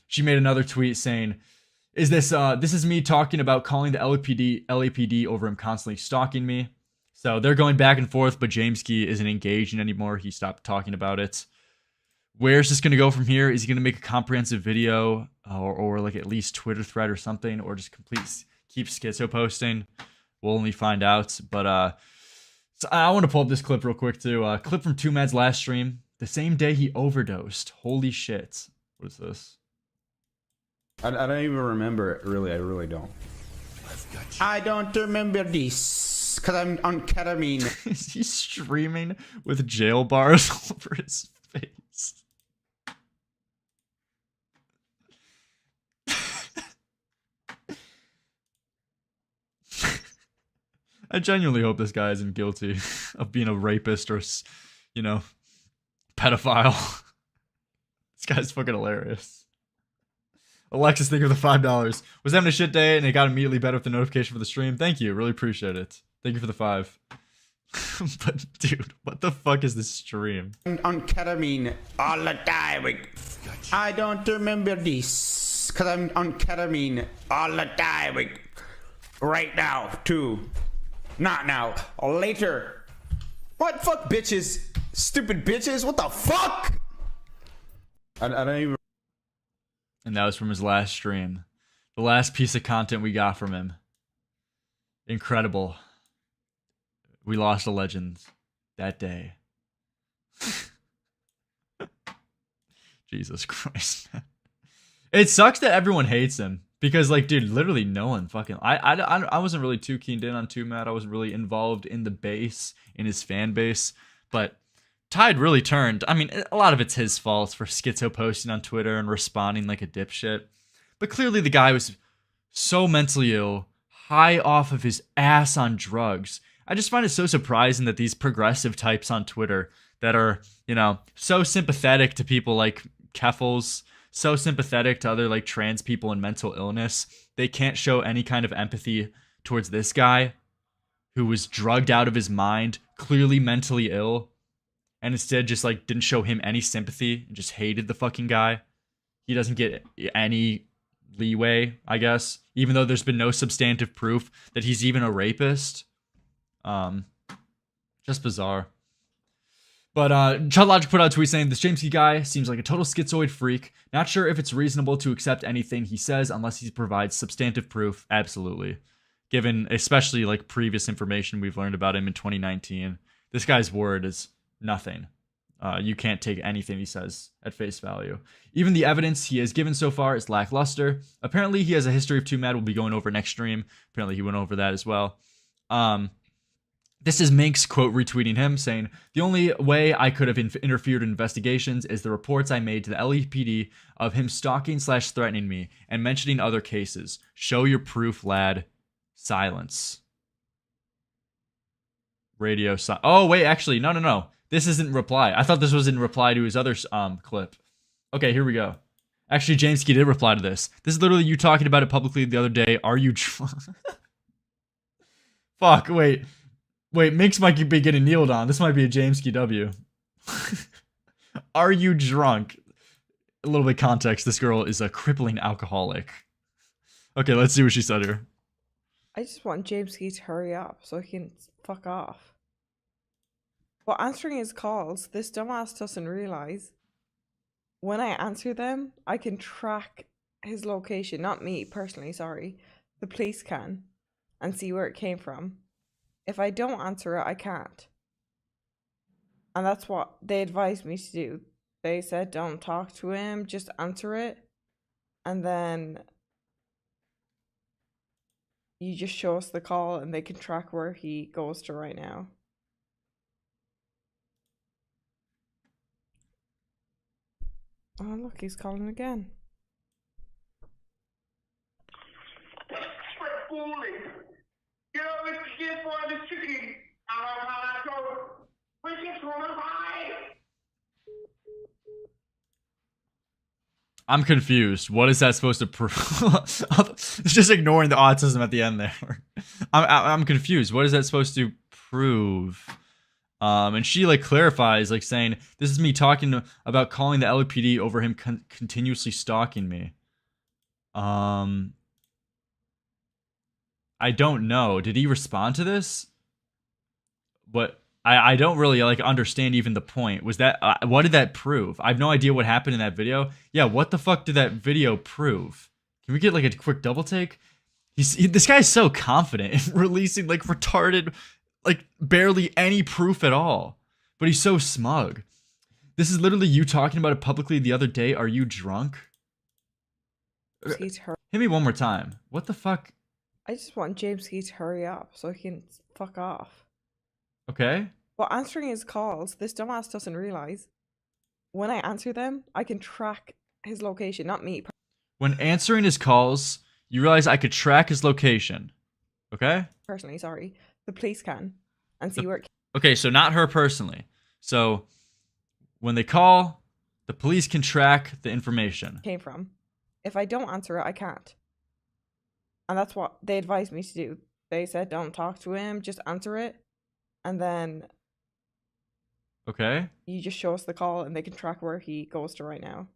She made another tweet saying, "Is this is me talking about calling the LAPD over him constantly stalking me." So they're going back and forth, but Jameskii isn't engaging anymore. He stopped talking about it. Where's this going to go from here? Is he going to make a comprehensive video or like at least Twitter thread or something, or just keep schizo posting? We'll only find out. But so I want to pull up this clip real quick too. Clip from Twomad's last stream, the same day he overdosed. Holy shit! What is this? I don't even remember it, really. I really don't. I don't remember this, because I'm on ketamine. Is he streaming with jail bars over his face? I genuinely hope this guy isn't guilty of being a rapist or, you know, pedophile. This guy's fucking hilarious. Alexis, thank you for the $5. Was having a shit day and it got immediately better with the notification for the stream. Thank you. Really appreciate it. Thank you for the 5. But, dude, what the fuck is this stream? On ketamine all the time. I don't remember this, because I'm on ketamine all the time. Right now, too. Not now. Later. What? Fuck bitches. Stupid bitches. What the fuck? I don't even... And that was from his last stream. The last piece of content we got from him. Incredible. We lost a legend that day. Jesus Christ. It sucks that everyone hates him. Because, like, dude, literally no one fucking... I wasn't really too keened in on Twomad. I wasn't really involved in the base, in his fan base. But tide really turned. I mean, a lot of it's his fault for schizo posting on Twitter and responding like a dipshit. But clearly the guy was so mentally ill, high off of his ass on drugs. I just find it so surprising that these progressive types on Twitter that are, you know, so sympathetic to people like Keffels, so sympathetic to other like trans people and mental illness, they can't show any kind of empathy towards this guy who was drugged out of his mind, clearly mentally ill, and instead just like didn't show him any sympathy and just hated the fucking guy. He doesn't get any leeway, I guess, even though there's been no substantive proof that he's even a rapist. Just bizarre. But Chud Logic put out a tweet saying, "This Jameskii guy seems like a total schizoid freak. Not sure if it's reasonable to accept anything he says unless he provides substantive proof." Absolutely. Given especially like previous information we've learned about him in 2019. This guy's word is nothing. You can't take anything he says at face value. Even the evidence he has given so far is lackluster. Apparently he has a history of Twomad we'll be going over next stream. Apparently he went over that as well. This is Minx, quote, retweeting him, saying, "The only way I could have interfered in investigations is the reports I made to the LAPD of him stalking/threatening me and mentioning other cases. Show your proof, lad. Silence." Radio oh, wait, actually, no. This isn't reply. I thought this was in reply to his other clip. Okay, here we go. Actually, Jameskii did reply to this. This is literally you talking about it publicly the other day. Are you... Fuck, wait. Wait, Minx might be getting kneeled on. This might be a Jameskii W. Are you drunk? A little bit of context. This girl is a crippling alcoholic. Okay, let's see what she said here. I just want Jameskii to hurry up so he can fuck off. While answering his calls, this dumbass doesn't realize when I answer them, I can track his location. Not me personally, sorry. The police can and see where it came from. If I don't answer it, I can't. And that's what they advised me to do. They said don't talk to him, just answer it. And then you just show us the call and they can track where he goes to right now. Oh, look, he's calling again. I'm confused. What is that supposed to prove? It's just ignoring the autism at the end there. I'm confused. What is that supposed to prove? And she like clarifies, like saying, "This is me talking about calling the LAPD over him continuously stalking me." I don't know. Did he respond to this? But I don't really like understand even the point. Was that what did that prove? I have no idea what happened in that video. Yeah, what the fuck did that video prove? Can we get like a quick double take? This guy's so confident in releasing like retarded, like barely any proof at all. But he's so smug. This is literally you talking about it publicly the other day. Are you drunk? Hit me one more time. What the fuck? I just want Jameskii to hurry up so he can fuck off. Okay. While answering his calls, this dumbass doesn't realize when I answer them, I can track his location, not me. When answering his calls, you realize I could track his location. Okay? Personally, sorry. The police can and see where it Okay, so not her personally. So when they call, the police can track the information. came from. If I don't answer it, I can't. And that's what they advised me to do. They said don't talk to him, just answer it. And then Okay. you just show us the call and they can track where he goes to right now.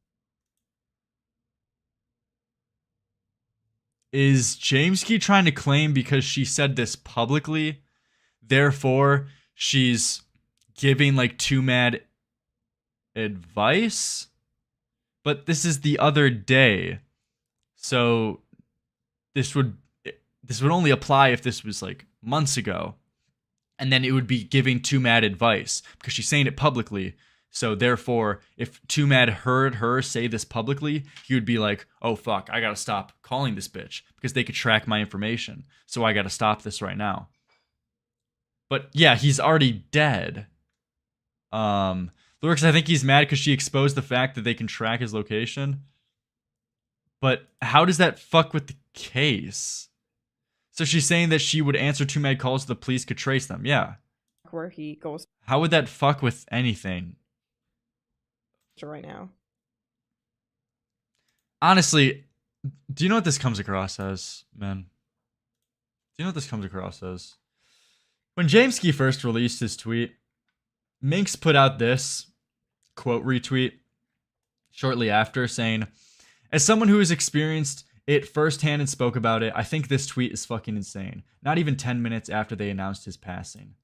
Is Jameskii trying to claim because she said this publicly, therefore she's giving like Twomad advice? But this is the other day. So this would only apply if this was like months ago. And then it would be giving Twomad advice because she's saying it publicly. So therefore, if Twomad heard her say this publicly, he would be like, oh fuck, I gotta stop calling this bitch because they could track my information. So I gotta stop this right now. But yeah, he's already dead. Lerix, I think he's mad because she exposed the fact that they can track his location. But how does that fuck with the case? So she's saying that she would answer Twomad calls so the police could trace them. Yeah. Where he goes How would that fuck with anything? to right now. Honestly, do you know what this comes across as, man? Do you know what this comes across as? When Jameskii first released his tweet, Minx put out this quote retweet shortly after saying, as someone who has experienced it firsthand and spoke about it, I think this tweet is fucking insane. Not even 10 minutes after they announced his passing.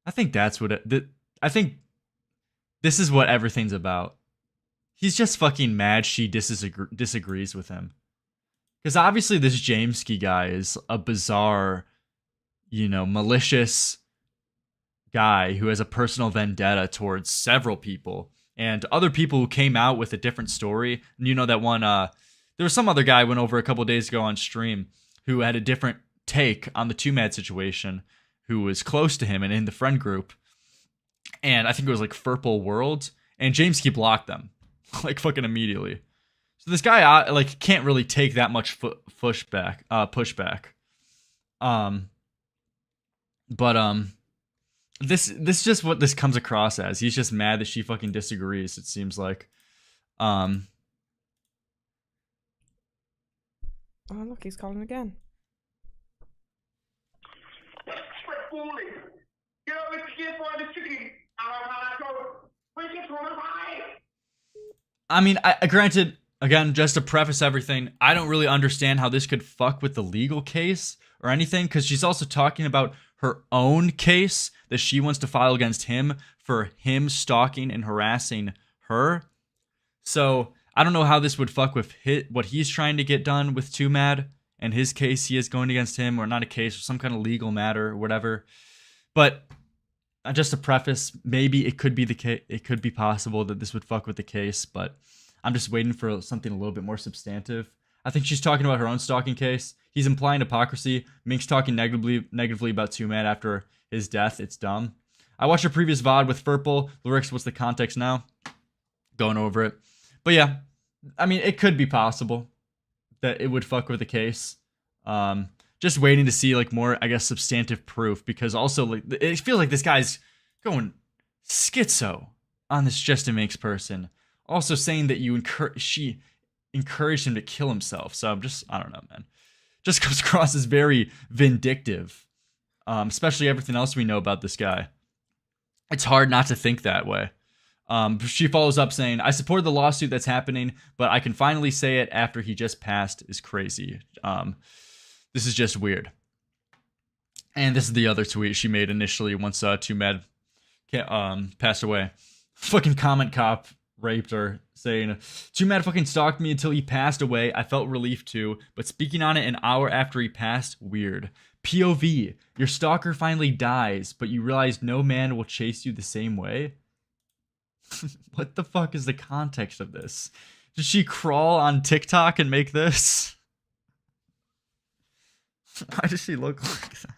I think that's what I think this is what everything's about. He's just fucking mad she disagrees with him. Because obviously this Jameskii guy is a bizarre, malicious guy who has a personal vendetta towards several people. And other people who came out with a different story. And you know that one, there was some other guy went over a couple days ago on stream who had a different take on the Twomad situation, who was close to him and in the friend group. And I think it was like Furple World. And Jameskii blocked them. Like fucking immediately. So this guy like can't really take that much pushback. This is just what this comes across as. He's just mad that she fucking disagrees, it seems like. Oh look, he's calling again. I mean, granted, again, just to preface everything, I don't really understand how this could fuck with the legal case or anything, because she's also talking about her own case that she wants to file against him for him stalking and harassing her. So I don't know how this would fuck with what he's trying to get done with Twomad and his case he is going against him, or not a case, or some kind of legal matter or whatever. But just to preface, maybe it could be the case. It could be possible that this would fuck with the case, but I'm just waiting for something a little bit more substantive. I think she's talking about her own stalking case. He's implying hypocrisy. Mink's talking negatively about Twomad after his death. It's dumb. I watched a previous VOD with Furple. Lerix, what's the context now? Going over it. But yeah, I mean, it could be possible that it would fuck with the case. Just waiting to see like more, I guess, substantive proof, because also like it feels like this guy's going schizo on this Just Makes person. Also saying that she encouraged him to kill himself. So I don't know, man. Just comes across as very vindictive. Especially everything else we know about this guy. It's hard not to think that way. She follows up saying, I support the lawsuit that's happening, but I can finally say it after he just passed is crazy. This is just weird. And this is the other tweet she made initially once Twomad passed away. Fucking comment cop raped her, saying, Twomad fucking stalked me until he passed away. I felt relief too, but speaking on it an hour after he passed, weird. POV, your stalker finally dies, but you realize no man will chase you the same way? What the fuck is the context of this? Did she crawl on TikTok and make this? Why does she look like that?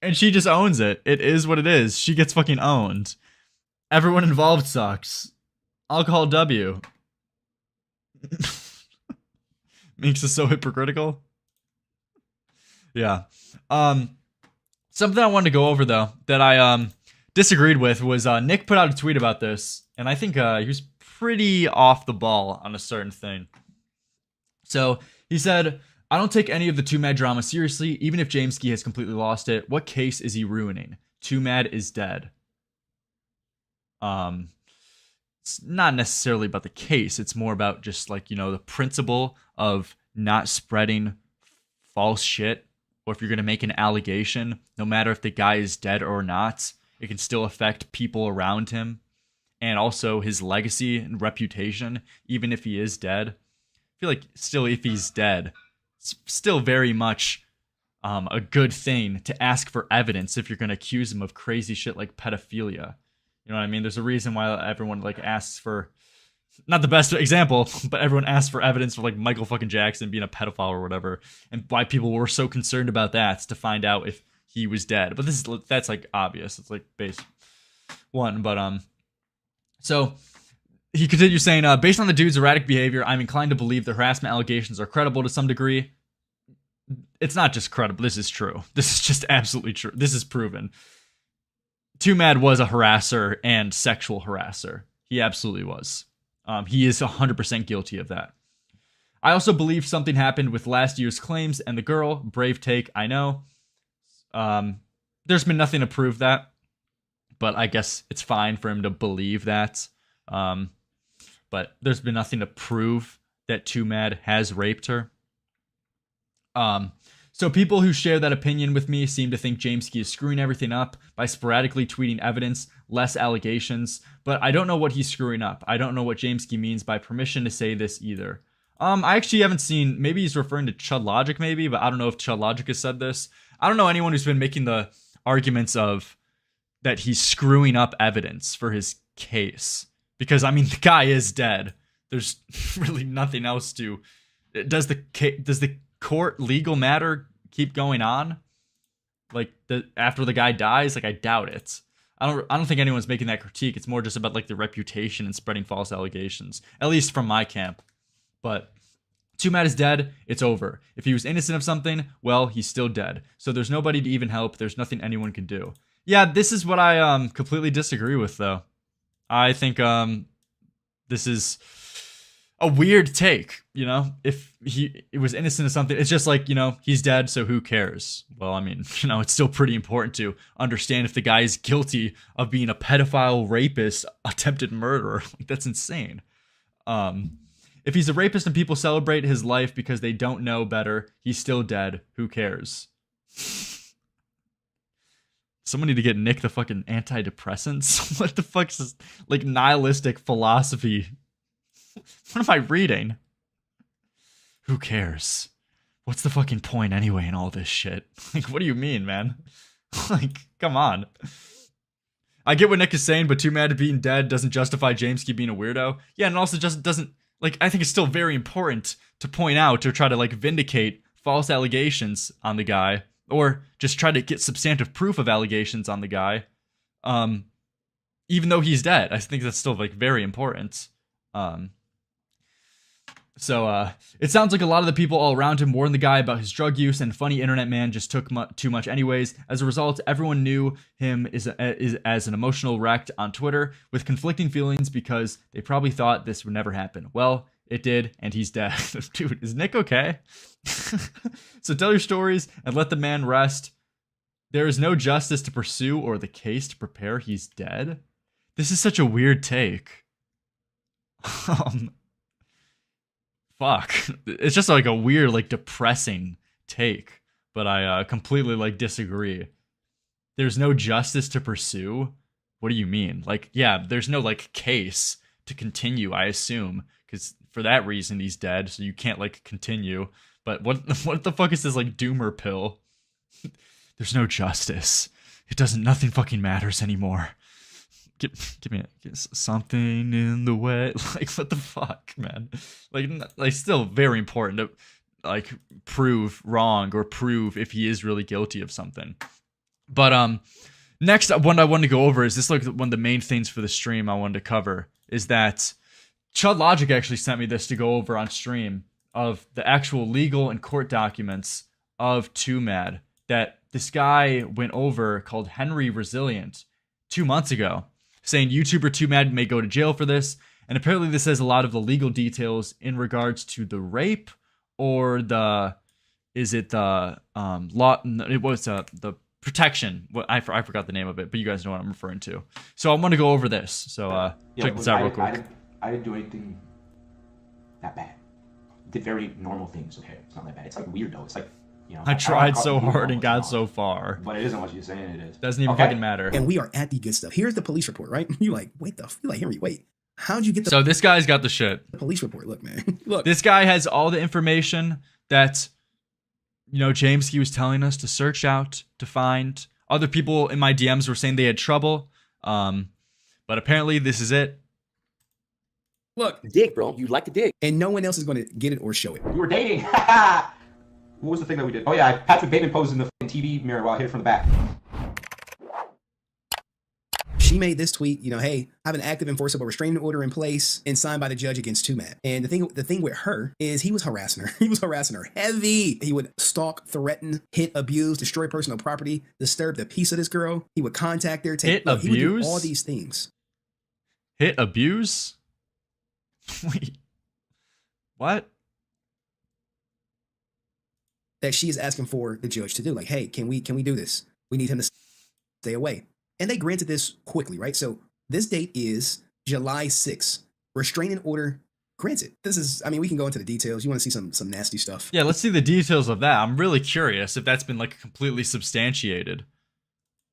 And she just owns it. It is what it is. She gets fucking owned. Everyone involved sucks. Alcohol W. Minx is so hypocritical. Yeah. Something I wanted to go over though that I disagreed with was Nick put out a tweet about this, and I think he was pretty off the ball on a certain thing. So he said, I don't take any of the Twomad drama seriously, even if Jameskii has completely lost it. What case is he ruining? Twomad is dead. It's not necessarily about the case. It's more about just like, the principle of not spreading false shit. Or if you're going to make an allegation, no matter if the guy is dead or not, it can still affect people around him. And also his legacy and reputation, even if he is dead. I feel like still if he's dead, it's still very much a good thing to ask for evidence if you're going to accuse him of crazy shit like pedophilia. You know what I mean? There's a reason why everyone like asks for, not the best example, but everyone asks for evidence for like Michael fucking Jackson being a pedophile or whatever, and why people were so concerned about that to find out if he was dead. But that's like obvious. It's like base one. But so he continues saying, based on the dude's erratic behavior, I'm inclined to believe the harassment allegations are credible to some degree. It's not just credible. This is true. This is just absolutely true. This is proven. Twomad was a harasser and sexual harasser. He absolutely was. He is 100% guilty of that. I also believe something happened with last year's claims and the girl. Brave take, I know. There's been nothing to prove that, but I guess it's fine for him to believe that. But there's been nothing to prove that Twomad has raped her. So people who share that opinion with me seem to think Jameskii is screwing everything up by sporadically tweeting evidence, less allegations, but I don't know what he's screwing up. I don't know what Jameskii means by permission to say this either. I actually haven't seen, maybe he's referring to Chud Logic maybe, but I don't know if Chud Logic has said this. I don't know anyone who's been making the arguments of that he's screwing up evidence for his case. Because, I mean, the guy is dead. There's really nothing else to... Does the court legal matter keep going on? Like, after the guy dies? Like, I doubt it. I don't think anyone's making that critique. It's more just about, like, the reputation and spreading false allegations. At least from my camp. But Twomad is dead. It's over. If he was innocent of something, well, he's still dead. So there's nobody to even help. There's nothing anyone can do. Yeah, this is what I completely disagree with, though. I think this is... a weird take, you know? If he was innocent of something, it's just like, you know, he's dead, so who cares? Well, I mean, you know, it's still pretty important to understand if the guy is guilty of being a pedophile, rapist, attempted murderer. Like, that's insane. If he's a rapist and people celebrate his life because they don't know better, he's still dead. Who cares? Someone need to get Nick the fucking antidepressants. What the fuck's this, like, nihilistic philosophy? What am I reading? Who cares? What's the fucking point anyway in all this shit? Like, what do you mean, man? Like, come on. I get what Nick is saying, but Twomad being dead doesn't justify Jameskii being a weirdo. Yeah, and it also just doesn't, like, I think it's still very important to point out or try to, like, vindicate false allegations on the guy, or just try to get substantive proof of allegations on the guy, even though he's dead. I think that's still, like, very important. So it sounds like a lot of the people all around him warned the guy about his drug use, and funny internet man just took too much anyways. As a result, everyone knew him as an emotional wreck on Twitter, with conflicting feelings because they probably thought this would never happen. Well, it did, and he's dead. Dude, is Nick okay? So tell your stories and let the man rest. There is no justice to pursue or the case to prepare. He's dead. This is such a weird take. Fuck. It's just like a weird, like, depressing take. But I completely, like, disagree. There's no justice to pursue? What do you mean? Like, yeah, there's no, like, case to continue, I assume. Because for that reason, he's dead, so you can't, like, continue. But what the fuck is this, like, doomer pill? There's no justice. Nothing fucking matters anymore. Give me something in the way. Like, what the fuck, man? Like, still very important to, like, prove wrong or prove if he is really guilty of something. But next one I wanted to go over is this, like, one of the main things for the stream I wanted to cover is that Chud Logic actually sent me this to go over on stream of the actual legal and court documents of Twomad that this guy went over called Henry Resilient 2 months ago, saying YouTuber Twomad may go to jail for this, and apparently this has a lot of the legal details in regards to the rape or the law? It was the protection. I forgot the name of it, but you guys know what I'm referring to. So I want to go over this. So check this out real quick. I didn't do anything that bad. Did very normal things. Okay, it's not that bad. It's like weird though. It's like, you know, I tried so hard and got so far. But it isn't what you're saying it is. Doesn't even fucking matter. And we are at the good stuff. Here's the police report, right? You're like, wait, you're like, Henry, wait. How'd you get the... So this guy's got the shit. The police report. Look, man. Look. This guy has all the information that, you know, Jameskii was telling us to search out, to find. Other people in my DMs were saying they had trouble. But apparently this is it. Look. Dig, bro. You like to dig. And no one else is going to get it or show it. We were dating. What was the thing that we did? Oh yeah, Patrick Bateman posed in the TV mirror while I hit it from the back. She made this tweet, you know, hey, I have an active enforceable restraining order in place and signed by the judge against Twomad. And the thing with her is he was harassing her. He was harassing her heavy. He would stalk, threaten, hit, abuse, destroy personal property, disturb the peace of this girl. He would contact her, hit, abuse? He would do all these things. Hit, abuse? Wait. What? That she is asking for the judge to do. Like, hey, can we do this? We need him to stay away. And they granted this quickly, right? So this date is July 6th. Restraining order granted. This is, I mean, we can go into the details. You want to see some nasty stuff? Yeah, let's see the details of that. I'm really curious if that's been, like, completely substantiated.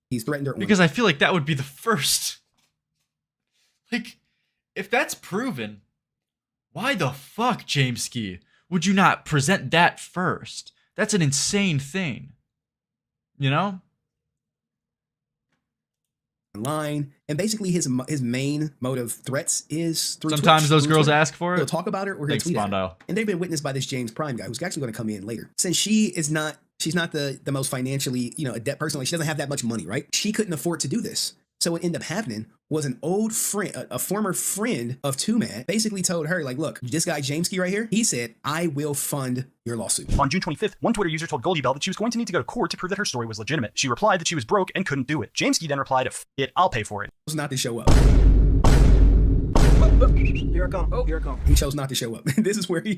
He's threatened her. Because I feel like that would be the first. Like, if that's proven, why the fuck, Jameskii, would you not present that first? That's an insane thing. You know? Online, and basically his main mode of threats is through sometimes Twitch, those girls Twitter. ask for it. He'll talk about it or he'll tweet at it. And they've been witnessed by this James Prime guy who's actually going to come in later. Since she's not the most financially, you know, adept person, like she doesn't have that much money, right? She couldn't afford to do this. So what ended up happening was an old friend, a former friend of Twomad, basically told her, like, look, this guy Jameskii right here, he said, I will fund your lawsuit. On June 25th, one Twitter user told Goldie Bell that she was going to need to go to court to prove that her story was legitimate. She replied that she was broke and couldn't do it. Jameskii then replied, F it, I'll pay for it. Was not to show up. Here I come. Here I come. He chose not to show up. This is where he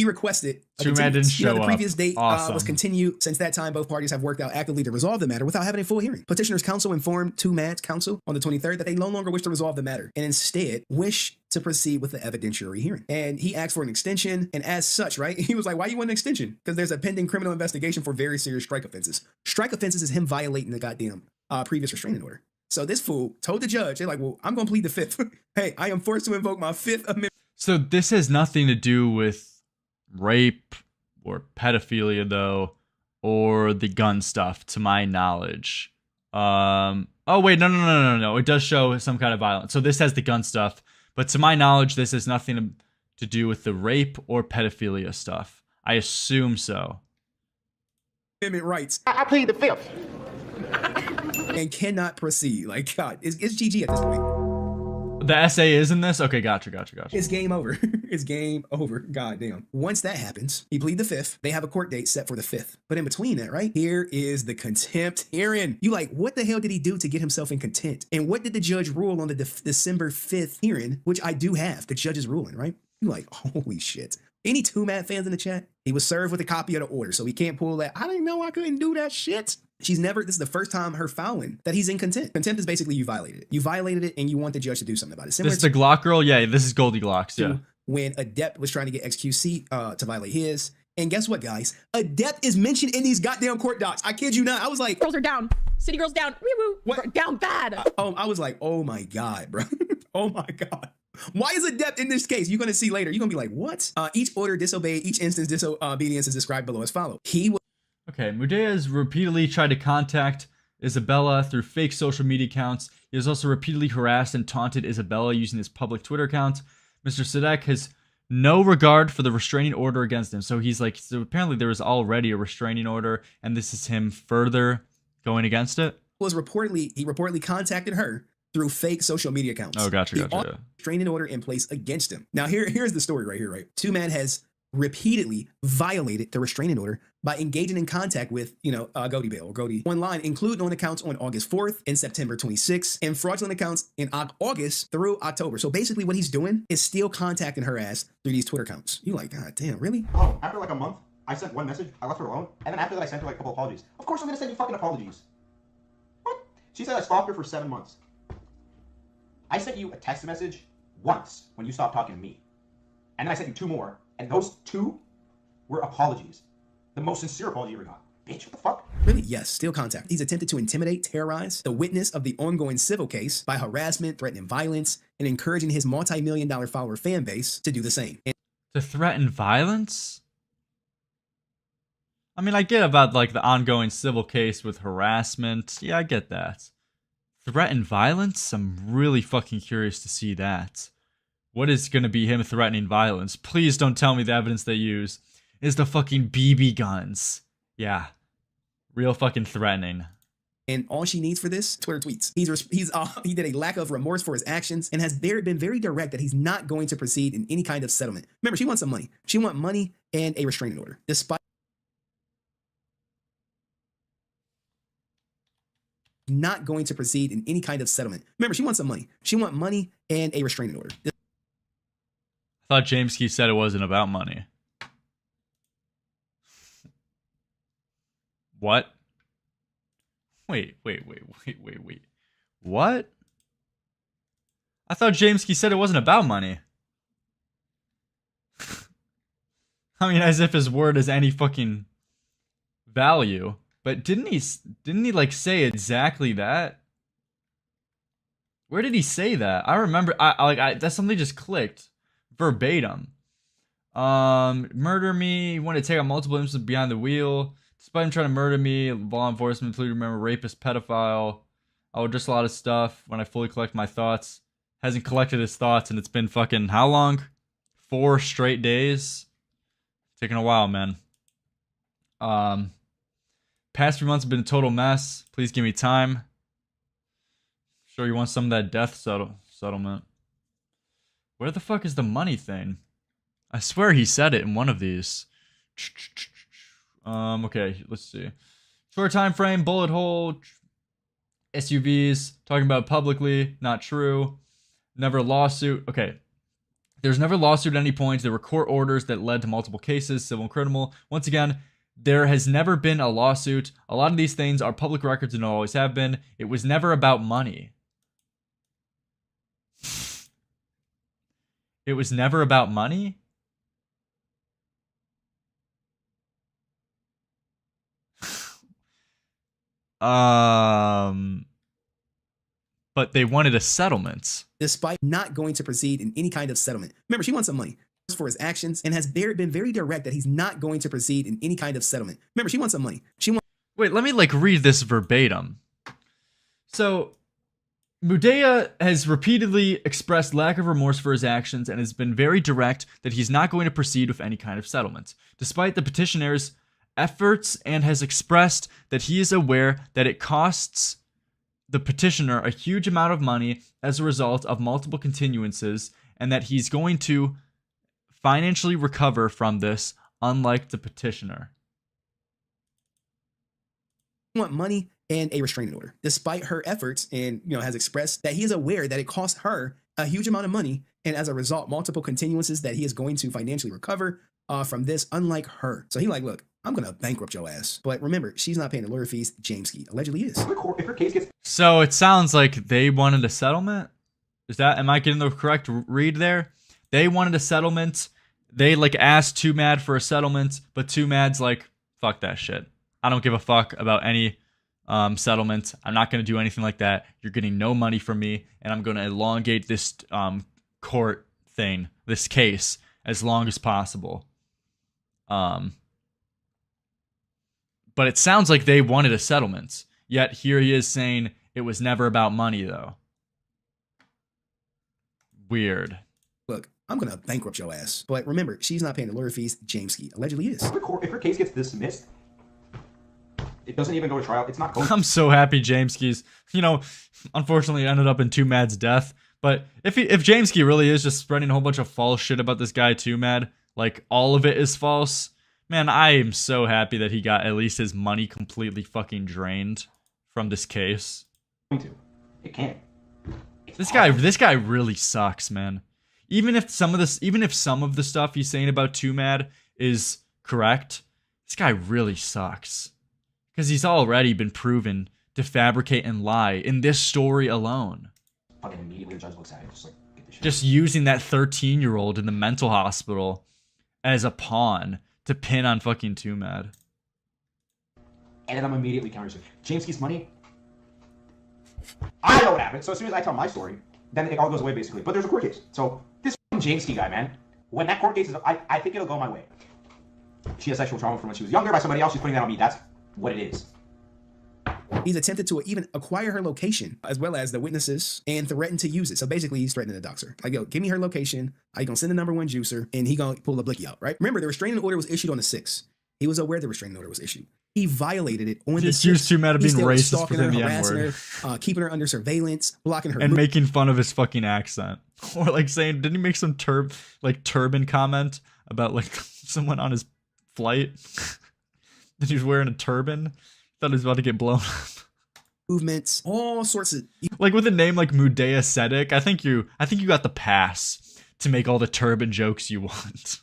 requested. Twomad didn't show the up. previous date Awesome. was continued. Since that time, both parties have worked out actively to resolve the matter without having a full hearing. Petitioner's counsel informed Twomad's counsel on the 23rd that they no longer wish to resolve the matter and instead wish to proceed with the evidentiary hearing. And he asked for an extension, and as such, right, he was like, why you want an extension? Because there's a pending criminal investigation for very serious strike offenses. Strike offenses is him violating the goddamn previous restraining order. So this fool told the judge, they're like, well, I'm going to plead the fifth. Hey, I am forced to invoke my Fifth Amendment. So this has nothing to do with rape or pedophilia, though, or the gun stuff, to my knowledge. Oh, wait, no. It does show some kind of violence. So this has the gun stuff. But to my knowledge, this has nothing to do with the rape or pedophilia stuff. I assume so. Amendment rights. I plead the fifth. And cannot proceed. Like, God, it's GG at this point. The essay is in this? Okay, gotcha. It's game over. It's game over. God damn. Once that happens, he plead the fifth. They have a court date set for the 5th. But in between that, right, here is the contempt hearing. You like, what the hell did he do to get himself in contempt? And what did the judge rule on the December 5th hearing, which I do have, the judge's ruling, right? You like, holy shit. Any Twomad fans in the chat? He was served with a copy of the order, so he can't pull that. I didn't know I couldn't do that shit. This is the first time her filing that he's in contempt. Contempt is basically you violated it. You violated it and you want the judge to do something about it. This is the Glock girl? Yeah, this is Goldie Glocks, yeah. When Adept was trying to get XQC to violate his. And guess what, guys? Adept is mentioned in these goddamn court docs. I kid you not. I was like, girls are down. City girls down. Woo-woo. What? Down bad. I was like, oh my God, bro. Oh my God. Why is Adept in this case? You're going to see later. You're going to be like, what? Each order disobeyed, each instance disobedience is described below as follows. Okay, Mudea has repeatedly tried to contact Isabella through fake social media accounts. He has also repeatedly harassed and taunted Isabella using his public Twitter account. Mr. Sadek has no regard for the restraining order against him. So he's like, so apparently there was already a restraining order, and this is him further going against it? He reportedly contacted her through fake social media accounts. Oh, gotcha. Restraining order in place against him. Now, here's the story right here, right? Twomad has repeatedly violated the restraining order by engaging in contact with, Goldie Bell or Goldie online, including on accounts on August 4th and September 26th, and fraudulent accounts in August through October. So basically what he's doing is still contacting her ass through these Twitter accounts. You like, God damn, really? Oh, after like a month, I sent one message, I left her alone, and then after that I sent her like a couple apologies. Of course I'm gonna send you fucking apologies. What? She said I stalked her for 7 months. I sent you a text message once when you stopped talking to me. And then I sent you 2 more, and those 2 were apologies. The most sincere apology you ever got. Bitch, what the fuck? Really? Yes, still contact. He's attempted to intimidate, terrorize the witness of the ongoing civil case by harassment, threatening violence, and encouraging his multi-million-dollar follower fan base to do the same. To threaten violence? I mean, I get about, like, the ongoing civil case with harassment. Yeah, I get that. Threaten violence? I'm really fucking curious to see that. What is going to be him threatening violence? Please don't tell me the evidence they use is the fucking BB guns. Yeah. Real fucking threatening. And all she needs for this, Twitter tweets. He did a lack of remorse for his actions and has been very direct that he's not going to proceed in any kind of settlement. Remember, she wants some money. She wants money and a restraining order. Despite not going to proceed in any kind of settlement. Remember, she wants some money. She wants money and a restraining order. I thought Jameskii said it wasn't about money. What? Wait. What? I thought Jameskii said it wasn't about money. I mean, as if his word has any fucking value. But didn't he like say exactly that? Where did he say that? I remember that's something just clicked verbatim. Murder me, want to take out multiple instances behind the wheel. Despite him trying to murder me, law enforcement, please remember, rapist, pedophile. Oh, just a lot of stuff. When I fully collect my thoughts. Hasn't collected his thoughts, and it's been fucking how long? 4 straight days? Taking a while, man. Past few months have been a total mess. Please give me time. Sure you want some of that death settlement. Where the fuck is the money thing? I swear he said it in one of these. Okay, let's see. Short time frame, bullet hole, SUVs, talking about publicly, not true. Never lawsuit. Okay, There's never a lawsuit at any point. There were court orders that led to multiple cases, civil and criminal. Once again, there has never been a lawsuit. A lot of these things are public records and always have been. It was never about money. It was never about money? But they wanted a settlement. Despite not going to proceed in any kind of settlement. Remember, she wants some money for his actions and has been very direct that he's not going to proceed in any kind of settlement. Remember, she wants some money. Wait, let me read this verbatim. So, Mudea has repeatedly expressed lack of remorse for his actions and has been very direct that he's not going to proceed with any kind of settlement, despite the petitioner's efforts, and has expressed that he is aware that it costs the petitioner a huge amount of money as a result of multiple continuances, and that he's going to financially recover from this, unlike the petitioner. Want money and a restraining order, despite her efforts, and has expressed that he is aware that it costs her a huge amount of money, and as a result, multiple continuances, that he is going to financially recover from this, unlike her. So he look, I'm gonna bankrupt your ass. But remember, she's not paying the lawyer fees. Jameskii allegedly is. If her case gets So it sounds like they wanted a settlement. Am I getting the correct read there? They wanted a settlement. They asked Twomad for a settlement, but Twomad's like, fuck that shit. I don't give a fuck about any settlement. I'm not gonna do anything like that. You're getting no money from me, and I'm gonna elongate this court thing, this case, as long as possible. But it sounds like they wanted a settlement. Yet here he is saying it was never about money, though. Weird. Look, I'm gonna bankrupt your ass. But remember, she's not paying the lawyer fees. Jameskii allegedly is. if her case gets dismissed, it doesn't even go to trial. It's not going. I'm so happy Jameskii's, unfortunately ended up in Twomad's death. But if Jameskii really is just spreading a whole bunch of false shit about this guy Twomad, all of it is false, man, I am so happy that he got at least his money completely fucking drained from this case. It can't. This guy really sucks, man. Even if some of the stuff he's saying about Twomad is correct, this guy really sucks. Because he's already been proven to fabricate and lie in this story alone. Fucking immediately the judge looks at it, just get the shit. Just using that 13-year-old in the mental hospital as a pawn to pin on fucking Twomad. And then I'm immediately countering Jameskii's money. I know what happened. So as soon as I tell my story, then it all goes away basically. But there's a court case. So this Jameskii guy, man, when that court case is, I think it'll go my way. She has sexual trauma from when she was younger by somebody else. She's putting that on me. That's what it is. He's attempted to even acquire her location, as well as the witnesses, and threatened to use it. So basically, he's threatening to dox her. Yo, give me her location. I gonna send the #1 juicer, and he gonna pull the blicky out, right? Remember, the restraining order was issued on the 6th. He was aware the restraining order was issued. He violated it on the 6th. He's used Twomad of being racist for her, the harassing N-word. her, keeping her under surveillance, blocking her, and making fun of his fucking accent. Or saying, didn't he make some turban comment about someone on his flight? That he was wearing a turban? Thought he was about to get blown up. Movements, all sorts of with a name like Mudea Sedek, I think you got the pass to make all the turban jokes you want.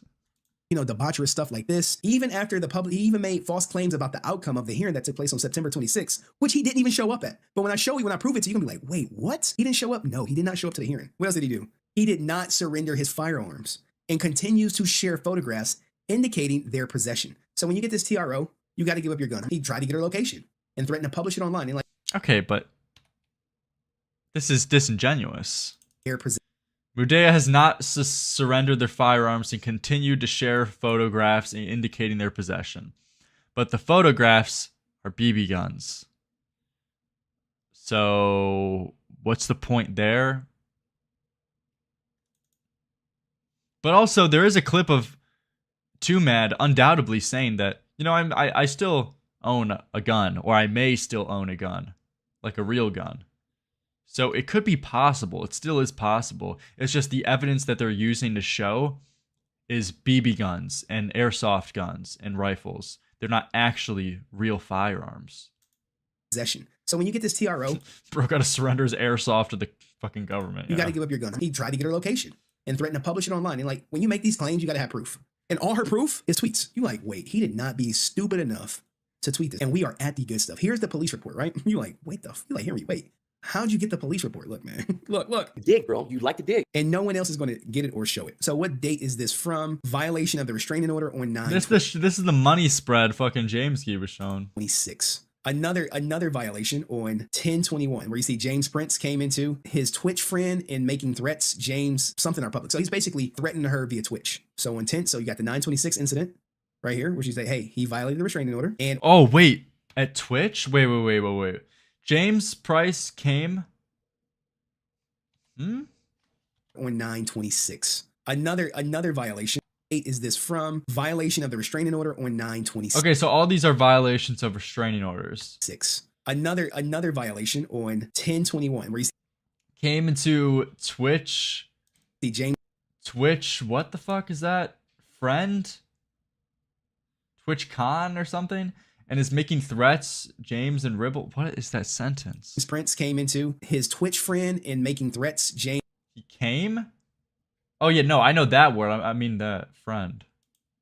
Debaucherous stuff like this. Even after he even made false claims about the outcome of the hearing that took place on September 26th, which he didn't even show up at. But when I prove it to you, you're gonna be like, wait, what? He didn't show up? No, he did not show up to the hearing. What else did he do? He did not surrender his firearms and continues to share photographs indicating their possession. So when you get this TRO, you got to give up your gun. He tried to get her location and threatened to publish it online. And okay, but this is disingenuous. Mudea has not surrendered their firearms and continued to share photographs indicating their possession. But the photographs are BB guns. So what's the point there? But also, there is a clip of Twomad undoubtedly saying that, I still own a gun, or I may still own a gun, like a real gun. So it could be possible. It still is possible. It's just the evidence that they're using to show is BB guns and airsoft guns and rifles. They're not actually real firearms. Possession. So when you get this TRO, bro got to surrender his airsoft to the fucking government. You got to give up your gun. He tried to get her location and threatened to publish it online. And like, when you make these claims, you got to have proof. And all her proof is tweets. You like, wait, he did not be stupid enough to tweet this. And we are at the good stuff. Here's the police report, right? You like, wait, you like, Henry, wait. How'd you get the police report? Look, man. look. Dig, bro. You like to dig. And no one else is going to get it or show it. So what date is this from? Violation of the restraining order on 9. This is the money spread fucking Jameskii was shown. 26. Another violation on 10/21, where you see James Prince came into his Twitch friend and making threats. James something are public. So he's basically threatening her via Twitch. So on 10, so you got the 9/26 incident right here, where she say, hey, he violated the restraining order. And oh wait, at Twitch? Wait. James Price came. On 9/26. Another violation. 8 is this from? Violation of the restraining order on 9/26. Okay, so all these are violations of restraining orders. 6. Another violation on 10/21, where he came into Twitch. See James. Twitch, what the fuck is that? Friend? TwitchCon or something? And is making threats, James and Ribble. What is that sentence? Prince came into his Twitch friend and making threats, James. He came? Oh yeah, no, I know that word. I mean the friend.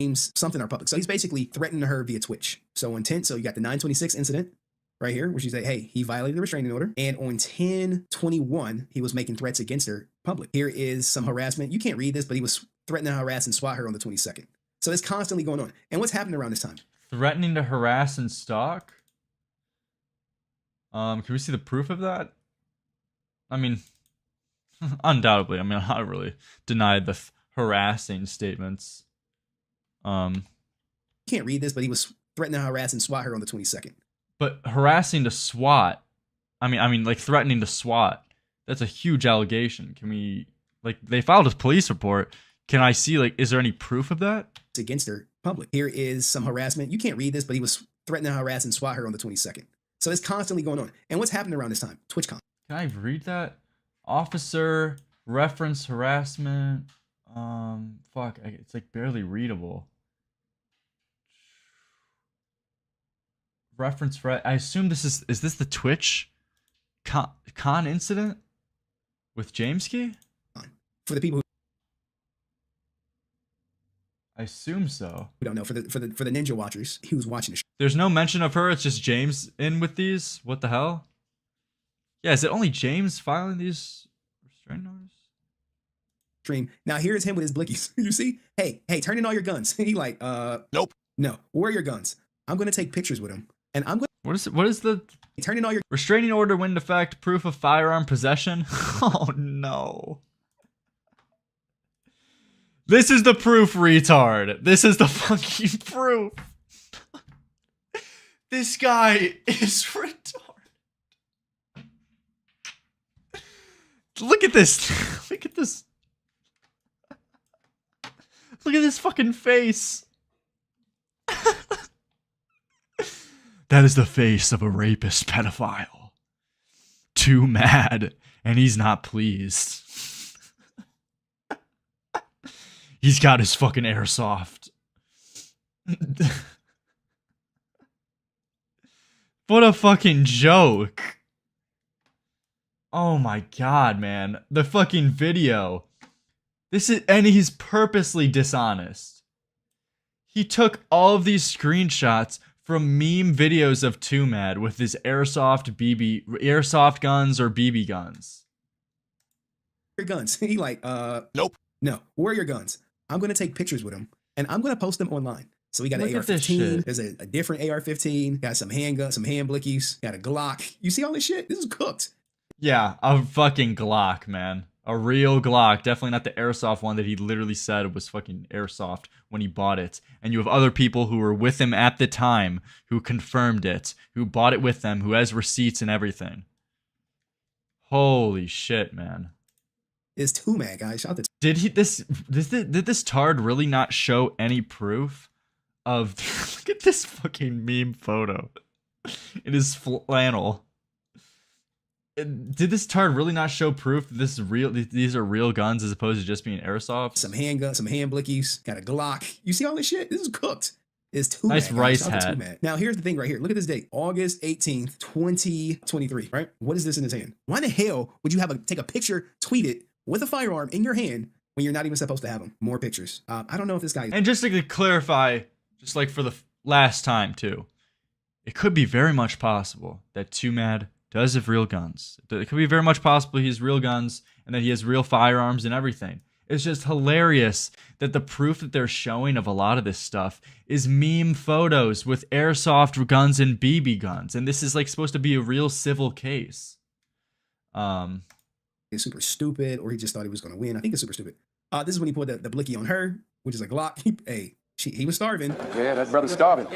James something are public. So he's basically threatening her via Twitch. So on 10, so you got the 9/26 incident right here, where she say, hey, he violated the restraining order. And on 10/21, he was making threats against her public. Here is some harassment. You can't read this, but he was threatening to harass and swat her on the 22nd. So it's constantly going on. And what's happening around this time? Threatening to harass and stalk? Can we see the proof of that? I mean, undoubtedly. I mean, I don't really deny the harassing statements. You can't read this, but he was threatening to harass and swat her on the 22nd. But harassing to swat, I mean, like threatening to swat, that's a huge allegation. Can we, like, they filed a police report. Can I see, like, is there any proof of that? It's against her public. Here is some harassment. You can't read this, but he was threatening to harass and swat her on the 22nd. So it's constantly going on. And what's happening around this time? TwitchCon. Can I read that? Officer, reference harassment. Fuck, it's like barely readable. Reference, I assume this is this the Twitch con incident with Jameskii? For the people who I assume so. We don't know. For the ninja watchers, he was watching the show. There's no mention of her. It's just James in with these. What the hell? Yeah, is it only James filing these restraining orders? Stream. Now here's him with his blickies. You see? Hey, turn in all your guns. He like, nope. No. Where are your guns? I'm gonna take pictures with him, and I'm gonna. What is the turn in all your restraining order went into effect? Proof of firearm possession. Oh no. This is the proof, retard. This is the fucking proof. This guy is retarded. Look at this. Look at this. Look at this fucking face. That is the face of a rapist pedophile. Too mad, and he's not pleased. He's got his fucking airsoft. What a fucking joke. Oh my god, man. The fucking video. And he's purposely dishonest. He took all of these screenshots from meme videos of Twomad with his airsoft guns or BB guns. Your guns. He like, nope. No. Where are your guns? I'm gonna take pictures with him, and I'm gonna post them online. So we got an AR-15. There's a different AR-15. Got some handguns, some hand blickies. Got a Glock. You see all this shit? This is cooked. Yeah, a fucking Glock, man. A real Glock. Definitely not the airsoft one that he literally said was fucking airsoft when he bought it. And you have other people who were with him at the time who confirmed it, who bought it with them, who has receipts and everything. Holy shit, man. It's Twomad, guys. Shout out to did this tard really not show any proof of look at this fucking meme photo in his flannel. Did this tard really not show proof that this is real? These are real guns as opposed to just being airsoft. Some handguns, some hand blickies. Got a Glock. You see all this shit? This is cooked. It's Twomad. Nice rice hat. Now here's the thing right here. Look at this date, August 18th, 2023. Right? What is this in his hand? Why the hell would you take a picture, tweet it with a firearm in your hand, when you're not even supposed to have them. More pictures. I don't know if this guy. And just to clarify, just like for the last time too, it could be very much possible that Twomad does have real guns. It could be very much possible he has real guns and that he has real firearms and everything. It's just hilarious that the proof that they're showing of a lot of this stuff is meme photos with airsoft guns and BB guns. And this is like supposed to be a real civil case. It's super stupid, or he just thought he was going to win. I think it's super stupid. This is when he pulled the blicky on her, which is a Glock. Hey, he was starving. Yeah, that brother's starving.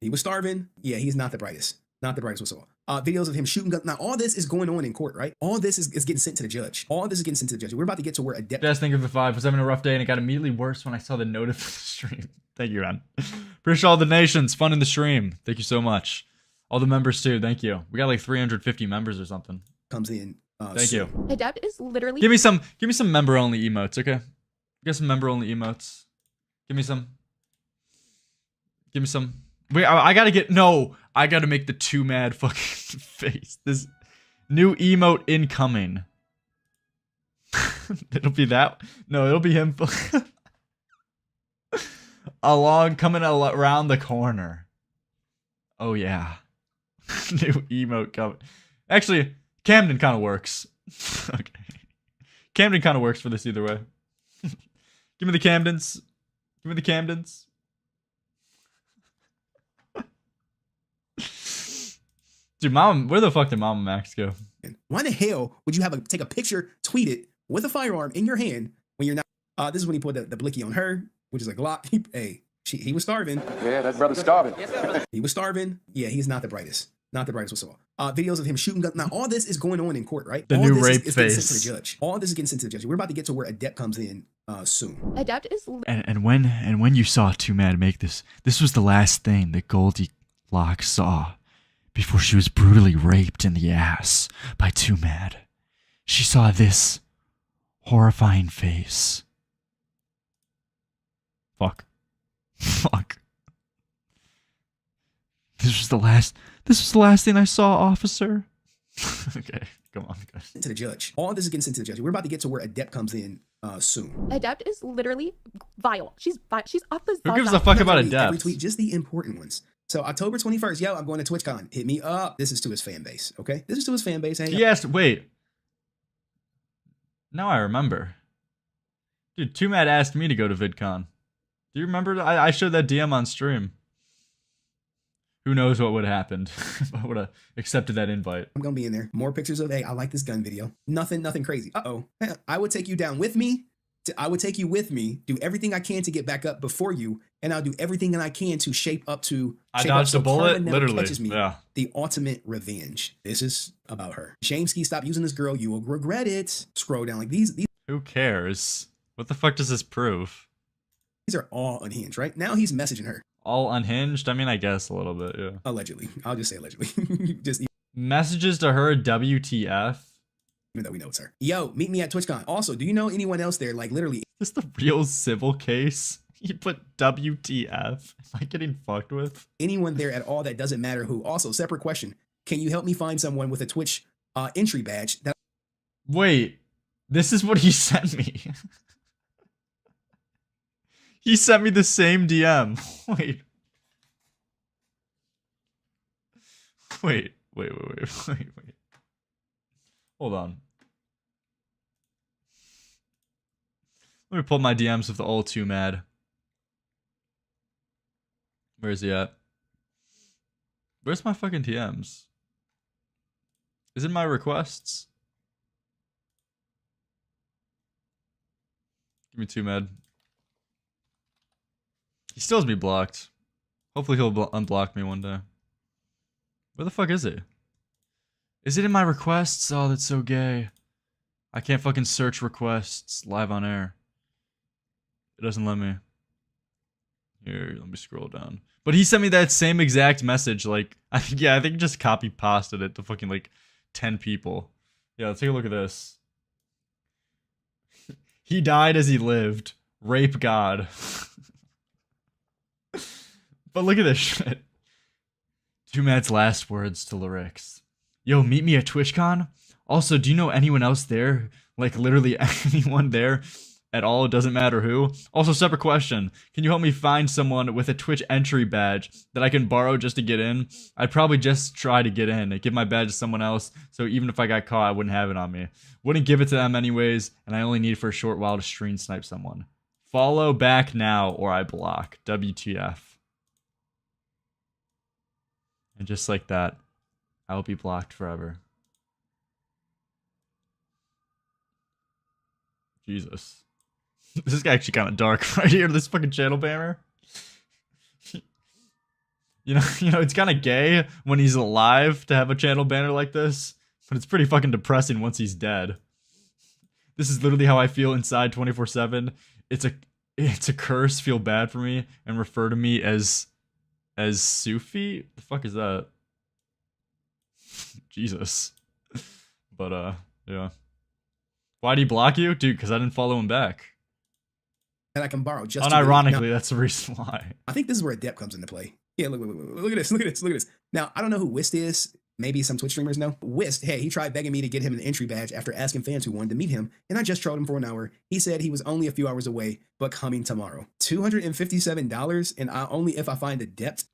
He was starving. Yeah, he's not the brightest. Not the brightest whatsoever. Videos of him shooting guns. Now, all this is going on in court, right? All this is getting sent to the judge. All this is getting sent to the judge. We're about to get to where adept. Best thing of the 5 was having a rough day, and it got immediately worse when I saw the notif for the stream. Thank you, man. Appreciate all the nations. Fun in the stream. Thank you so much. All the members, too. Thank you. We got like 350 members or something. Comes in. Thank you. Adept is literally. Give me some member-only emotes, okay? Get some member-only emotes. Give me some. Wait, I gotta get. No, I gotta make the Twomad fucking face. This new emote incoming. It'll be that. No, it'll be him. Coming around the corner. Oh yeah. New emote coming. Actually, Camden kind of works. Okay. Camden kind of works for this either way. Give me the Camdens. Give me the Camdens. Dude, where the fuck did Mama Max go? Why the hell would you take a picture, tweet it with a firearm in your hand when you're not? This is when he pulled the blicky on her, which is a Glock. Hey, he was starving. Yeah, that brother's starving. He was starving. Yeah, he's not the brightest. Not the brightest whatsoever. Videos of him shooting guns. Now, all this is going on in court, right? The all new this rape is face. Getting sent to the judge. All this is getting sent to the judge. We're about to get to where adept comes in soon. Adept is. And when you saw Twomad make this was the last thing that Goldilocks saw before she was brutally raped in the ass by Twomad. She saw this horrifying face. Fuck. This was the last thing I saw, officer. Okay, come on, guys. To the judge. All this is getting sent to the judge. We're about to get to where adept comes in soon. Adept is literally vile. She's off the. Who gives a fuck about adept? Retweet just the important ones. So October 21st, yo, I'm going to TwitchCon. Hit me up. This is to his fan base, okay? This is to his fan base. Hey, yes, wait. Now I remember. Dude, Twomad asked me to go to VidCon. Do you remember? I showed that DM on stream. Who knows what would have happened if I would have accepted that invite. I'm going to be in there. More pictures of, hey, I like this gun video. Nothing crazy. Uh-oh. I would take you down with me. I would take you with me, do everything I can to get back up before you, and I'll do everything that I can to shape up to. I dodged a bullet, literally. Yeah. The ultimate revenge. This is about her. Jameskii, stop using this girl. You will regret it. Scroll down like these. Who cares? What the fuck does this prove? These are all unhinged, right? Now he's messaging her. All unhinged? I mean, I guess a little bit, yeah. Allegedly. I'll just say allegedly. Just messages to her, WTF. Even though we know it's her. Yo, meet me at TwitchCon. Also, do you know anyone else there? Like, literally. Is this the real civil case? You put WTF. Am I getting fucked with? Anyone there at all that doesn't matter who. Also, separate question. Can you help me find someone with a Twitch entry badge? Wait. This is what he sent me. He sent me the same DM. Wait. Hold on. Let me pull my DMs with the old Twomad. Where is he at? Where's my fucking DMs? Is it my requests? Give me Twomad. He still has me blocked. Hopefully he'll unblock me one day. Where the fuck is he? Is it in my requests? Oh, that's so gay. I can't fucking search requests live on air. It doesn't let me. Here, let me scroll down. But he sent me that same exact message, like, I think just copy pasted it to fucking like 10 people. Yeah, let's take a look at this. He died as he lived. Rape God. But look at this shit. Twomad's last words to Lerix. Yo, meet me at TwitchCon? Also, do you know anyone else there? Like, literally anyone there at all. It doesn't matter who. Also, separate question. Can you help me find someone with a Twitch entry badge that I can borrow just to get in? I'd probably just try to get in and give my badge to someone else, so even if I got caught, I wouldn't have it on me. Wouldn't give it to them anyways, and I only need it for a short while to stream snipe someone. Follow back now or I block. WTF. And just like that, I will be blocked forever. Jesus. This is actually kind of dark right here, this fucking channel banner. You know, it's kind of gay when he's alive to have a channel banner like this, but it's pretty fucking depressing once he's dead. This is literally how I feel inside 24/7. It's a curse. Feel bad for me and refer to me as Sufi. The fuck is that? Jesus. But yeah. Why'd he block you, dude? Because I didn't follow him back. That I can borrow just unironically. That's the reason why. I think this is where adept comes into play. Yeah, look at this. Look at this. Look at this. Now I don't know who Whist is. Maybe some Twitch streamers know. Whist, hey, he tried begging me to get him an entry badge after asking fans who wanted to meet him, and I just trolled him for an hour. He said he was only a few hours away, but coming tomorrow. $257, and only if I find adept.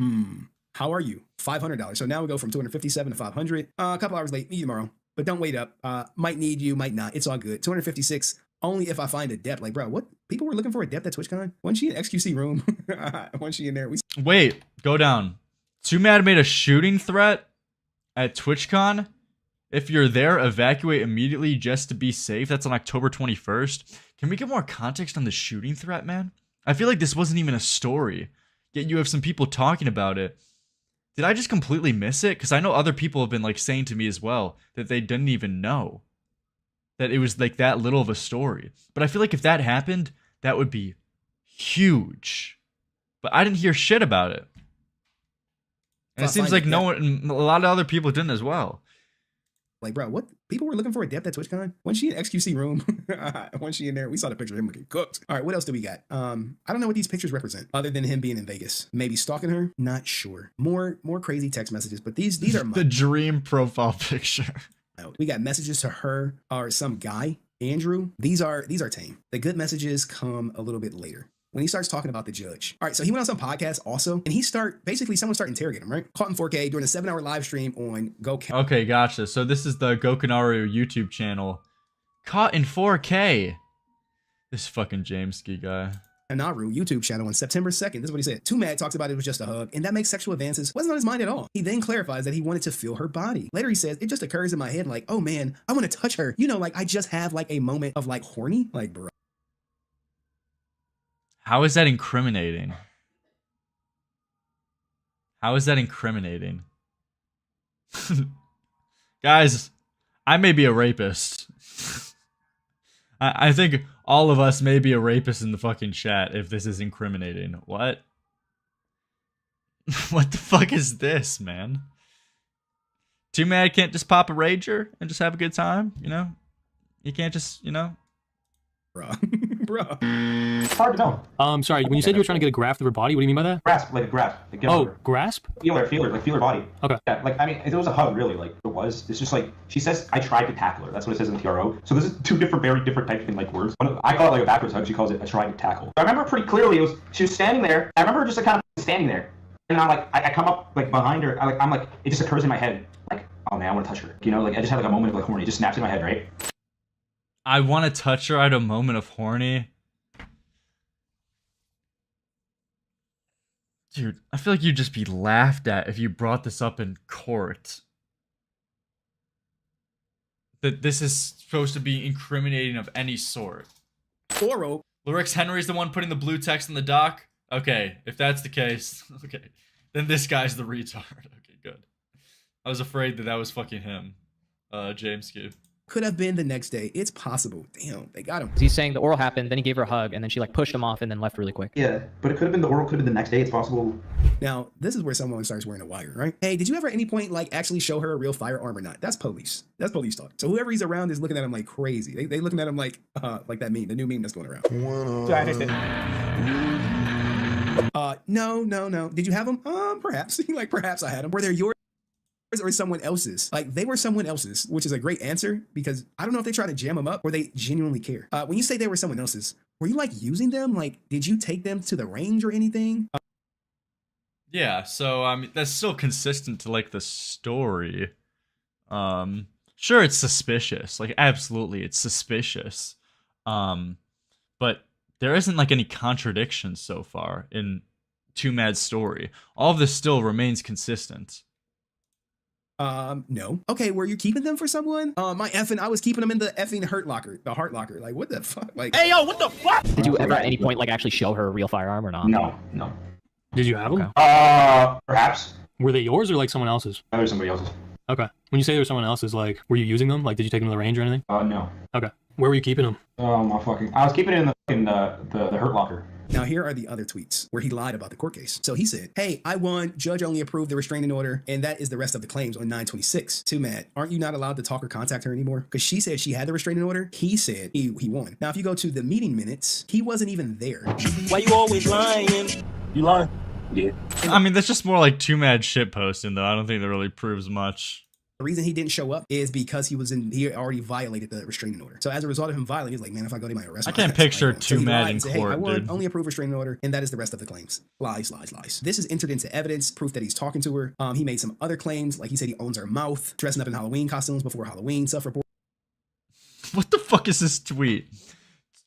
How are you? $500. So now we go from $257 to $500. A couple hours late, meet you tomorrow, but don't wait up. Might need you, might not. It's all good. $256. Only if I find adept. Like, bro, what? People were looking for adept at TwitchCon? Wasn't she in XQC room? Wasn't she in there? Wait, go down. Twomad made a shooting threat at TwitchCon. If you're there, evacuate immediately just to be safe. That's on October 21st. Can we get more context on the shooting threat, man? I feel like this wasn't even a story, yet you have some people talking about it. Did I just completely miss it? Because I know other people have been like saying to me as well that they didn't even know that it was like that little of a story. But I feel like if that happened, that would be huge. But I didn't hear shit about it. And it seems like no one, a lot of other people didn't as well. Like, bro, what? People were looking for adept at TwitchCon? Wasn't she in XQC room? Wasn't she in there? We saw the picture of him looking cooked. All right, what else do we got? I don't know what these pictures represent, other than him being in Vegas. Maybe stalking her? Not sure. More crazy text messages, but these are the dream profile picture. We got messages to her or some guy, Andrew. These are tame. The good messages come a little bit later, when he starts talking about the judge. All right, so he went on some podcast also, and someone started interrogating him, right? Caught in 4K during a 7-hour live stream on Go. Okay, gotcha. So this is the Gokinaru YouTube channel. Caught in 4K. This fucking Jameskii guy. Naru YouTube channel on September 2nd. This is what he said. Twomad talks about it was just a hug, and that makes sexual advances wasn't on his mind at all. He then clarifies that he wanted to feel her body. Later he says, it just occurs in my head like, oh man, I want to touch her. You know, like I just have like a moment of like horny, like bro. How is that incriminating? How is that incriminating? Guys, I may be a rapist. I think all of us may be a rapist in the fucking chat if this is incriminating. What? What the fuck is this, man? Twomad can't just pop a rager and just have a good time, you know? You can't just, you know? Bro. It's hard to know. Sorry, when you said you were trying to get a grasp of her body, what do you mean by that? Grasp, like a grasp. Like grasp? Feeler, like feel her body. Okay. Yeah, like, I mean, it was a hug, really, like, it was. It's just like, she says, I tried to tackle her. That's what it says in the TRO. So this is two very different types of, like, words. I call it, like, a backwards hug. She calls it a trying to tackle. I remember pretty clearly, she was standing there. I remember her just, like, kind of standing there. And I'm like, I come up, like, behind her. I'm like, it just occurs in my head. Like, oh, man, I want to touch her. You know, like, I just had, like, a moment of, like, horny. It just snaps in my head, right? I want to touch her at a moment of horny. Dude, I feel like you'd just be laughed at if you brought this up in court. That this is supposed to be incriminating of any sort. Lerix Henry's the one putting the blue text in the doc? Okay, if that's the case, okay. Then this guy's the retard. Okay, good. I was afraid that was fucking him. Jameskii. Could have been the next day. It's possible. Damn, they got him. He's saying the oral happened, then he gave her a hug, and then she like pushed him off and then left really quick. Yeah, but it could have been the oral, could have been the next day. It's possible. Now, this is where someone starts wearing a wire, right? Hey, did you ever at any point like actually show her a real firearm or not? That's police. That's police talk. So whoever he's around is looking at him like crazy. They looking at him like that meme, the new meme that's going around. No. Did you have them? Perhaps. Like perhaps I had them. Were they yours? Or someone else's? Like they were someone else's, which is a great answer because I don't know if they try to jam them up or they genuinely care. When you say they were someone else's, were you like using them? Like, did you take them to the range or anything? Yeah, so I mean that's still consistent to like the story. Sure, it's suspicious. Like, absolutely, it's suspicious. But there isn't like any contradictions so far in Twomad's story. All of this still remains consistent. No. Okay, were you keeping them for someone? I was keeping them in the effing hurt locker, the heart locker. Like, what the fuck? Like, Hey, yo, what the fuck? Did you ever at any point like actually show her a real firearm or not? No. Did you have them? Perhaps. Were they yours or like someone else's? That was somebody else's. Okay. When you say they were someone else's, like, were you using them? Like, did you take them to the range or anything? No. Okay. Where were you keeping them? I was keeping it in the hurt locker. Now, here are the other tweets where he lied about the court case. So he said, hey, I won. Judge only approved the restraining order, and that is the rest of the claims on 9/26. Twomad, aren't you not allowed to talk or contact her anymore? Because she said she had the restraining order. He said he won. Now, if you go to the meeting minutes, he wasn't even there. Why you always lying? You lying? Yeah. I mean, that's just more like Twomad shit posting, though. I don't think that really proves much. The reason he didn't show up is because he already violated the restraining order. So as a result of him violating, he's like, man, if I go to my arrest, I can't picture Twomad in court, court, hey, I won, dude. only approved restraining order, and that is the rest of the claims. Lies. This is entered into evidence, proof that he's talking to her. He made some other claims, like he said he owns her mouth, dressing up in Halloween costumes before Halloween, self-report. What the fuck is this tweet?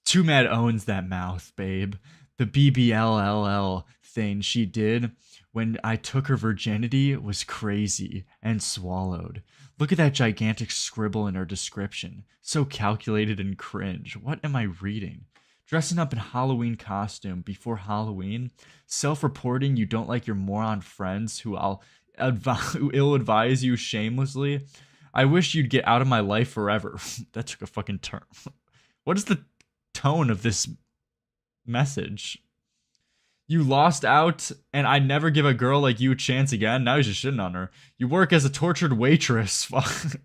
Twomad owns that mouth, babe. The BBLLL thing she did when I took her virginity was crazy and swallowed. Look at that gigantic scribble in her description. So calculated and cringe. What am I reading? Dressing up in Halloween costume before Halloween? Self-reporting you don't like your moron friends who who ill-advise you shamelessly? I wish you'd get out of my life forever. That took a fucking turn. What is the tone of this message? You lost out, and I never give a girl like you a chance again. Now he's just shitting on her. You work as a tortured waitress,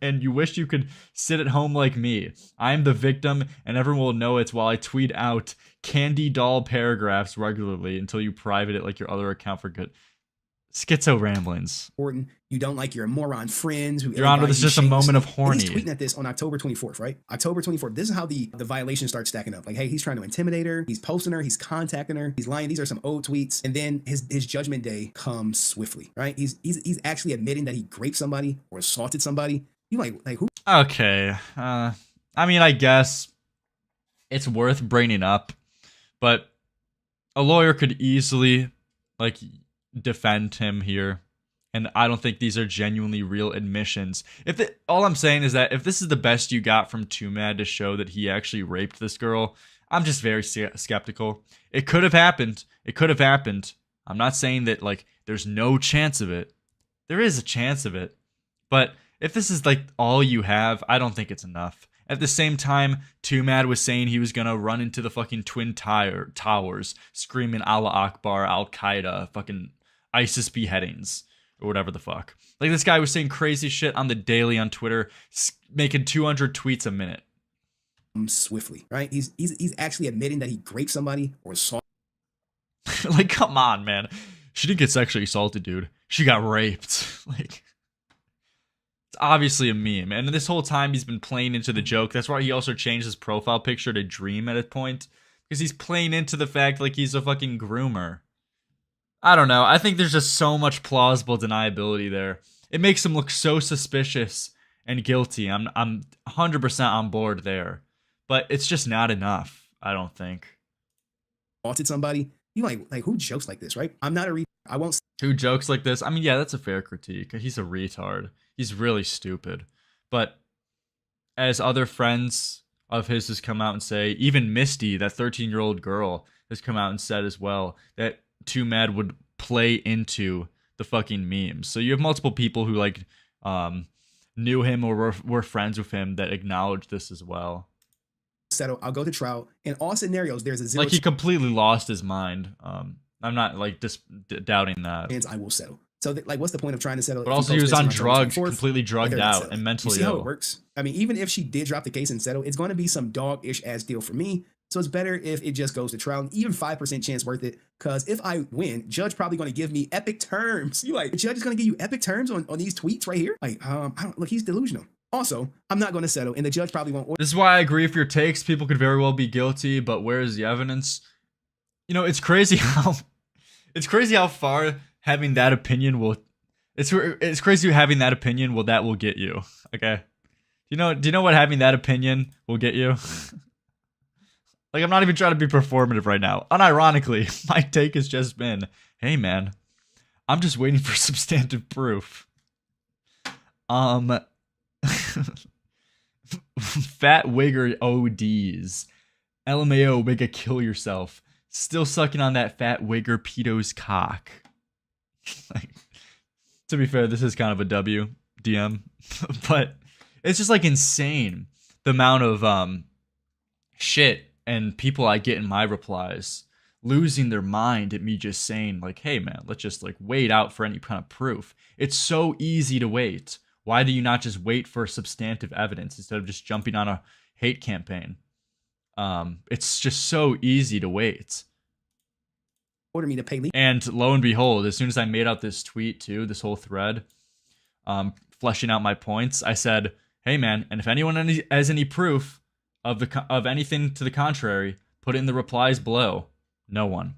and you wish you could sit at home like me. I'm the victim, and everyone will know it's while I tweet out candy doll paragraphs regularly until you private it like your other account for good. Schizo ramblings. You don't like your moron friends who. Your Honor, this is just a moment of horny. He's tweeting at this on October 24th, right? October 24th. This is how the violation starts stacking up. Like, hey, he's trying to intimidate her. He's posting her. He's contacting her. He's lying. These are some old tweets. And then his judgment day comes swiftly, right? He's actually admitting that he raped somebody or assaulted somebody. You like who? Okay. I mean, I guess it's worth bringing up, but a lawyer could easily like defend him here. And I don't think these are genuinely real admissions. All I'm saying is that if this is the best you got from Twomad to show that he actually raped this girl, I'm just very skeptical. It could have happened. I'm not saying that like there's no chance of it. There is a chance of it. But if this is like all you have, I don't think it's enough. At the same time, Twomad was saying he was gonna run into the fucking Twin Towers, screaming Allah Akbar, Al Qaeda, fucking ISIS beheadings. Or whatever the fuck. Like, this guy was saying crazy shit on the daily on Twitter, making 200 tweets a minute. Swiftly, right? He's actually admitting that he raped somebody or assaulted. Like, come on, man. She didn't get sexually assaulted, dude. She got raped. Like, it's obviously a meme. And this whole time he's been playing into the joke. That's why he also changed his profile picture to Dream at a point. Because he's playing into the fact like he's a fucking groomer. I don't know. I think there's just so much plausible deniability there. It makes him look so suspicious and guilty. I'm 100% on board there. But it's just not enough, I don't think. Assaulted somebody? You like who jokes like this, right? I'm not a I won't. Who jokes like this? I mean, yeah, that's a fair critique. He's a retard. He's really stupid. But as other friends of his has come out and say, even Misty, that 13-year-old girl, has come out and said as well that Twomad would play into the fucking memes. So you have multiple people who like knew him or were friends with him that acknowledge this as well. Settle. I'll go to trial. In all scenarios, there's a zero. Like he completely lost his mind. I'm not like just doubting that. And I will settle. So like, what's the point of trying to settle? But also he was on drugs, completely drugged out and mentally ill. You see how it ill. works? I mean, even if she did drop the case and settle, it's going to be some dog-ish ass deal for me. So it's better if it just goes to trial, and even 5% chance worth it. Because if I win, judge probably going to give me epic terms. You like, the judge is going to give you epic terms on these tweets right here. Like, I don't look. He's delusional. Also, I'm not going to settle, and the judge probably won't order. This is why I agree with your takes. People could very well be guilty, but where's the evidence? You know, it's crazy how far having that opinion will. It's crazy having that opinion that will get you. Okay, do you know what having that opinion will get you? Like, I'm not even trying to be performative right now. Unironically, my take has just been, hey man, I'm just waiting for substantive proof. Fat wigger ODs. LMAO, make a kill yourself. Still sucking on that fat wigger pedo's cock. Like, to be fair, this is kind of a W DM, but it's just like insane the amount of shit and people I get in my replies losing their mind at me just saying like, hey man, let's just like wait out for any kind of proof. It's so easy to wait. Why do you not just wait for substantive evidence instead of just jumping on a hate campaign? It's just so easy to wait. Order me to pay. And lo and behold, as soon as I made out this tweet too, this whole thread, fleshing out my points, I said, hey man, and if anyone has any proof of anything to the contrary, put it in the replies below. No one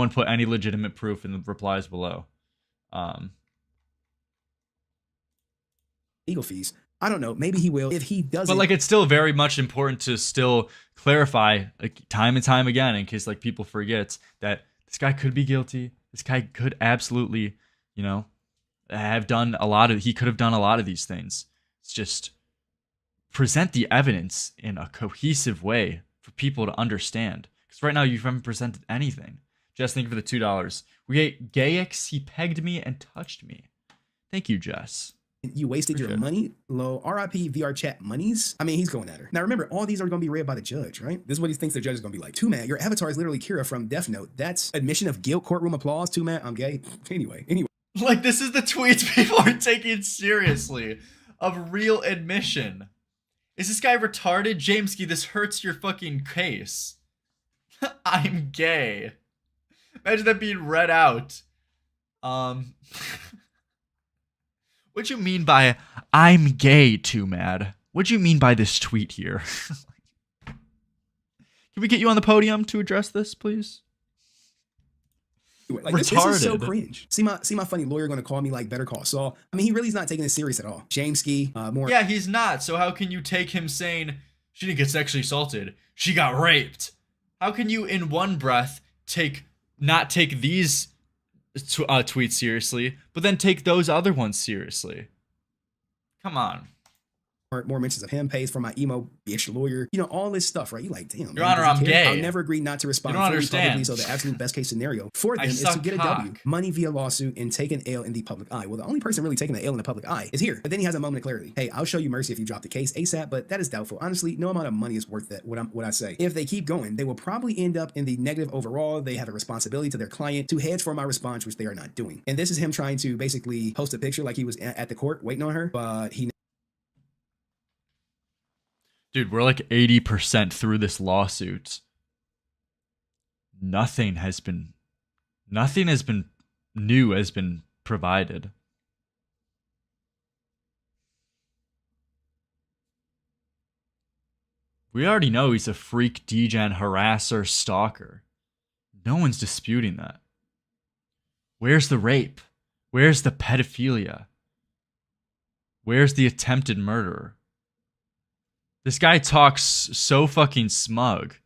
put any legitimate proof in the replies below. Legal fees. I don't know. Maybe he will. If he doesn't, but like, it's still very much important to still clarify, like, time and time again, in case like people forget that this guy could be guilty. This guy could absolutely, you know, have done a lot of. He could have done a lot of these things. It's just present the evidence in a cohesive way for people to understand. Because right now you haven't presented anything. Jess, thank you for the $2. We ate Gayx. He pegged me and touched me. Thank you, Jess. You wasted your money. Low RIP VR chat monies. I mean, he's going at her. Now remember, all these are going to be read by the judge, right? This is what he thinks the judge is going to be like. Twomad, your avatar is literally Kira from Death Note. That's admission of guilt, courtroom applause. Twomad, I'm gay. Anyway. Like, this is the tweets people are taking seriously of real admission. Is this guy retarded? Jameskii, this hurts your fucking case. I'm gay. Imagine that being read out. What you mean by I'm gay, Twomad? What do you mean by this tweet here? Can we get you on the podium to address this, please? Like, this is so cringe. See my funny lawyer going to call me like Better Call Saul. I mean, he really's not taking this serious at all. Jameskii, more. Yeah, he's not. So how can you take him saying she didn't get sexually assaulted? She got raped. How can you, in one breath, not take these tweets seriously, but then take those other ones seriously? Come on. More mentions of him, pays for my emo bitch lawyer, you know, all this stuff, right? You like, damn. Your Honor, I'm gay. I'll never agree not to respond. You don't understand. So the absolute best case scenario for them is to get a W, money via lawsuit, and take an L in the public eye. Well, the only person really taking an L in the public eye is here. But then he has a moment of clarity. Hey, I'll show you mercy if you drop the case ASAP, but that is doubtful. Honestly, no amount of money is worth that. What I say. If they keep going, they will probably end up in the negative overall. They have a responsibility to their client to hedge for my response, which they are not doing. And this is him trying to basically post a picture like he was at the court waiting on her, but he. Dude, we're like 80% through this lawsuit. Nothing new has been provided. We already know he's a freak, degen, harasser, stalker. No one's disputing that. Where's the rape? Where's the pedophilia? Where's the attempted murderer? This guy talks so fucking smug.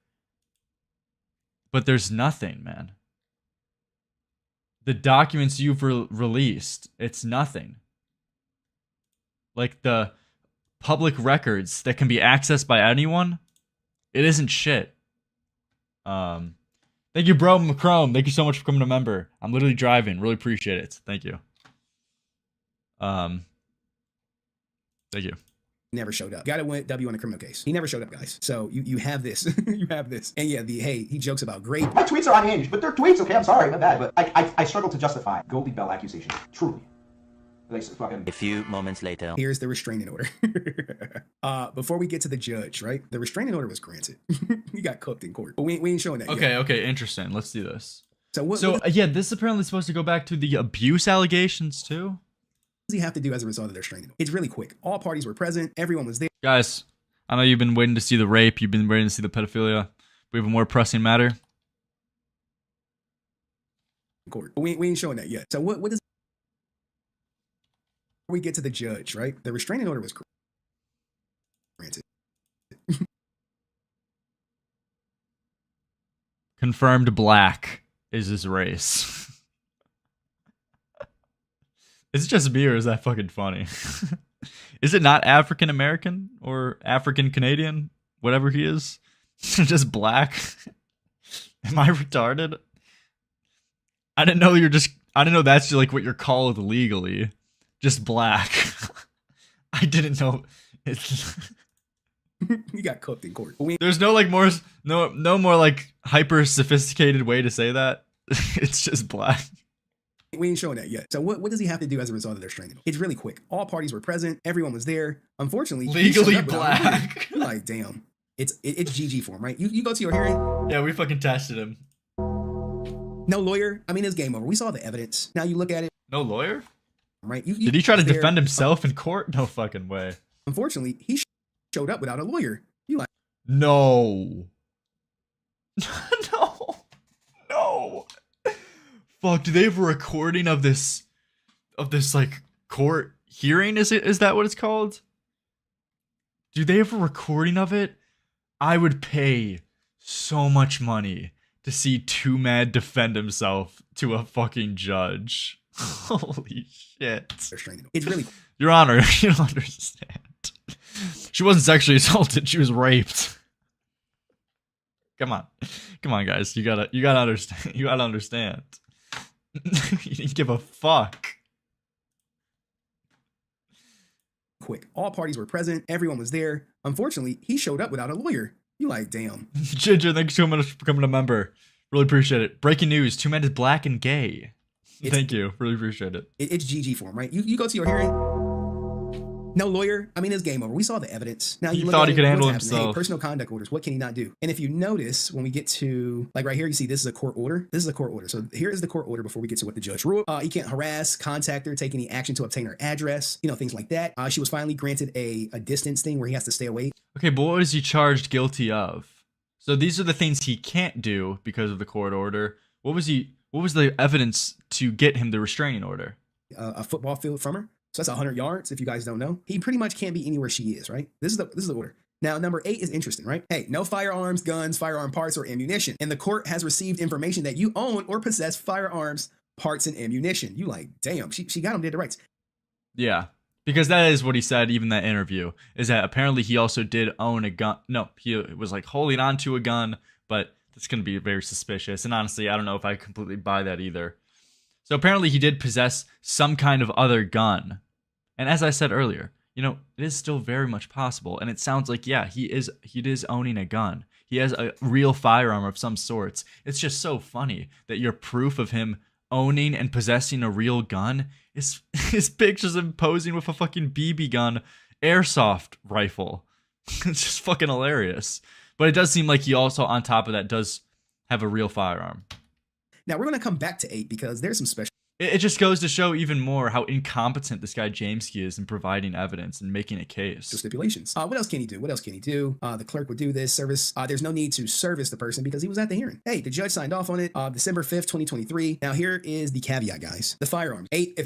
But there's nothing, man. The documents you've released, it's nothing. Like the public records that can be accessed by anyone, it isn't shit. Thank you, bro, Macrome. Thank you so much for coming to member. I'm literally driving. Really appreciate it. Thank you. Thank you. Never showed up. Got a W on a criminal case. He never showed up, guys. So you have this. You have this. And yeah, he jokes about grape. My tweets are unhinged, but they're tweets, okay? I'm sorry, not bad. But I struggle to justify Goldie Bell accusations. Truly. A few moments later. Here's the restraining order. Before we get to the judge, right? The restraining order was granted. He got cooked in court. But we ain't showing that yet. Okay, interesting. Let's do this. So yeah, this is apparently supposed to go back to the abuse allegations too. he have to do as a result of their restraining order? It's really quick. All parties were present. Everyone was there. Guys, I know you've been waiting to see the rape. You've been waiting to see the pedophilia. We have a more pressing matter. Court. We ain't showing that yet. So what does we get to the judge, right? The restraining order was granted. Confirmed black is his race. Is it just me or is that fucking funny? Is it not African American or African Canadian? Whatever he is? Just black? Am I retarded? I didn't know that's like what you're called legally. Just black. I didn't know it's You got cooked in court. There's no like more no more like hyper sophisticated way to say that. It's just black. We ain't showing that yet. So what does he have to do as a result of their restraining order? It's really quick. All parties were present. Everyone was there. Unfortunately, legally black. You're like, damn. It's GG for him, right? You go to your hearing. Yeah, we fucking tested him. No lawyer. I mean, it's game over. We saw the evidence. Now you look at it. No lawyer? Right? Did he try to defend himself in court? No fucking way. Unfortunately, he showed up without a lawyer. You like? No. No. Fuck, do they have a recording of this like court hearing? Is that what it's called? Do they have a recording of it? I would pay so much money to see Twomad defend himself to a fucking judge. Holy shit. It's really Your Honor, you don't understand. She wasn't sexually assaulted, she was raped. Come on, guys. You gotta understand. You gotta understand. You didn't give a fuck. Quick. All parties were present. Everyone was there. Unfortunately, he showed up without a lawyer. You like, damn. Ginger, thanks so much for becoming a member. Really appreciate it. Breaking news: Twomad is black and gay. Thank you. Really appreciate it. It's GG for him, right? You go to your hearing. No lawyer. I mean, it's game over. We saw the evidence. Now you thought he could handle himself. Hey, personal conduct orders. What can he not do? And if you notice, when we get to like right here, you see this is a court order. This is a court order. So here is the court order before we get to what the judge ruled. He can't harass, contact her, take any action to obtain her address. You know, things like that. She was finally granted a distance thing where he has to stay away. Okay, but what is he charged guilty of? So these are the things he can't do because of the court order. What was the evidence to get him the restraining order? A football field from her. So that's 100 yards, if you guys don't know. He pretty much can't be anywhere she is, right? This is the order. Now, number 8 is interesting, right? Hey, no firearms, guns, firearm parts, or ammunition. And the court has received information that you own or possess firearms, parts, and ammunition. You like, damn, she got him dead to rights. Yeah, because that is what he said, even that interview, is that apparently he also did own a gun. No, he was like holding on to a gun, but that's going to be very suspicious. And honestly, I don't know if I completely buy that either. So apparently he did possess some kind of other gun. And as I said earlier, you know, it is still very much possible. And it sounds like, yeah, he is owning a gun. He has a real firearm of some sorts. It's just so funny that your proof of him owning and possessing a real gun is his pictures of him posing with a fucking BB gun airsoft rifle. It's just fucking hilarious. But it does seem like he also, on top of that, does have a real firearm. Now, we're going to come back to 8 because there's some special... It just goes to show even more how incompetent this guy Jameskii is in providing evidence and making a case. Stipulations. What else can he do? The clerk would do this service. There's no need to service the person because he was at the hearing. Hey, the judge signed off on it December 5th, 2023. Now, here is the caveat, guys. The firearms. 8,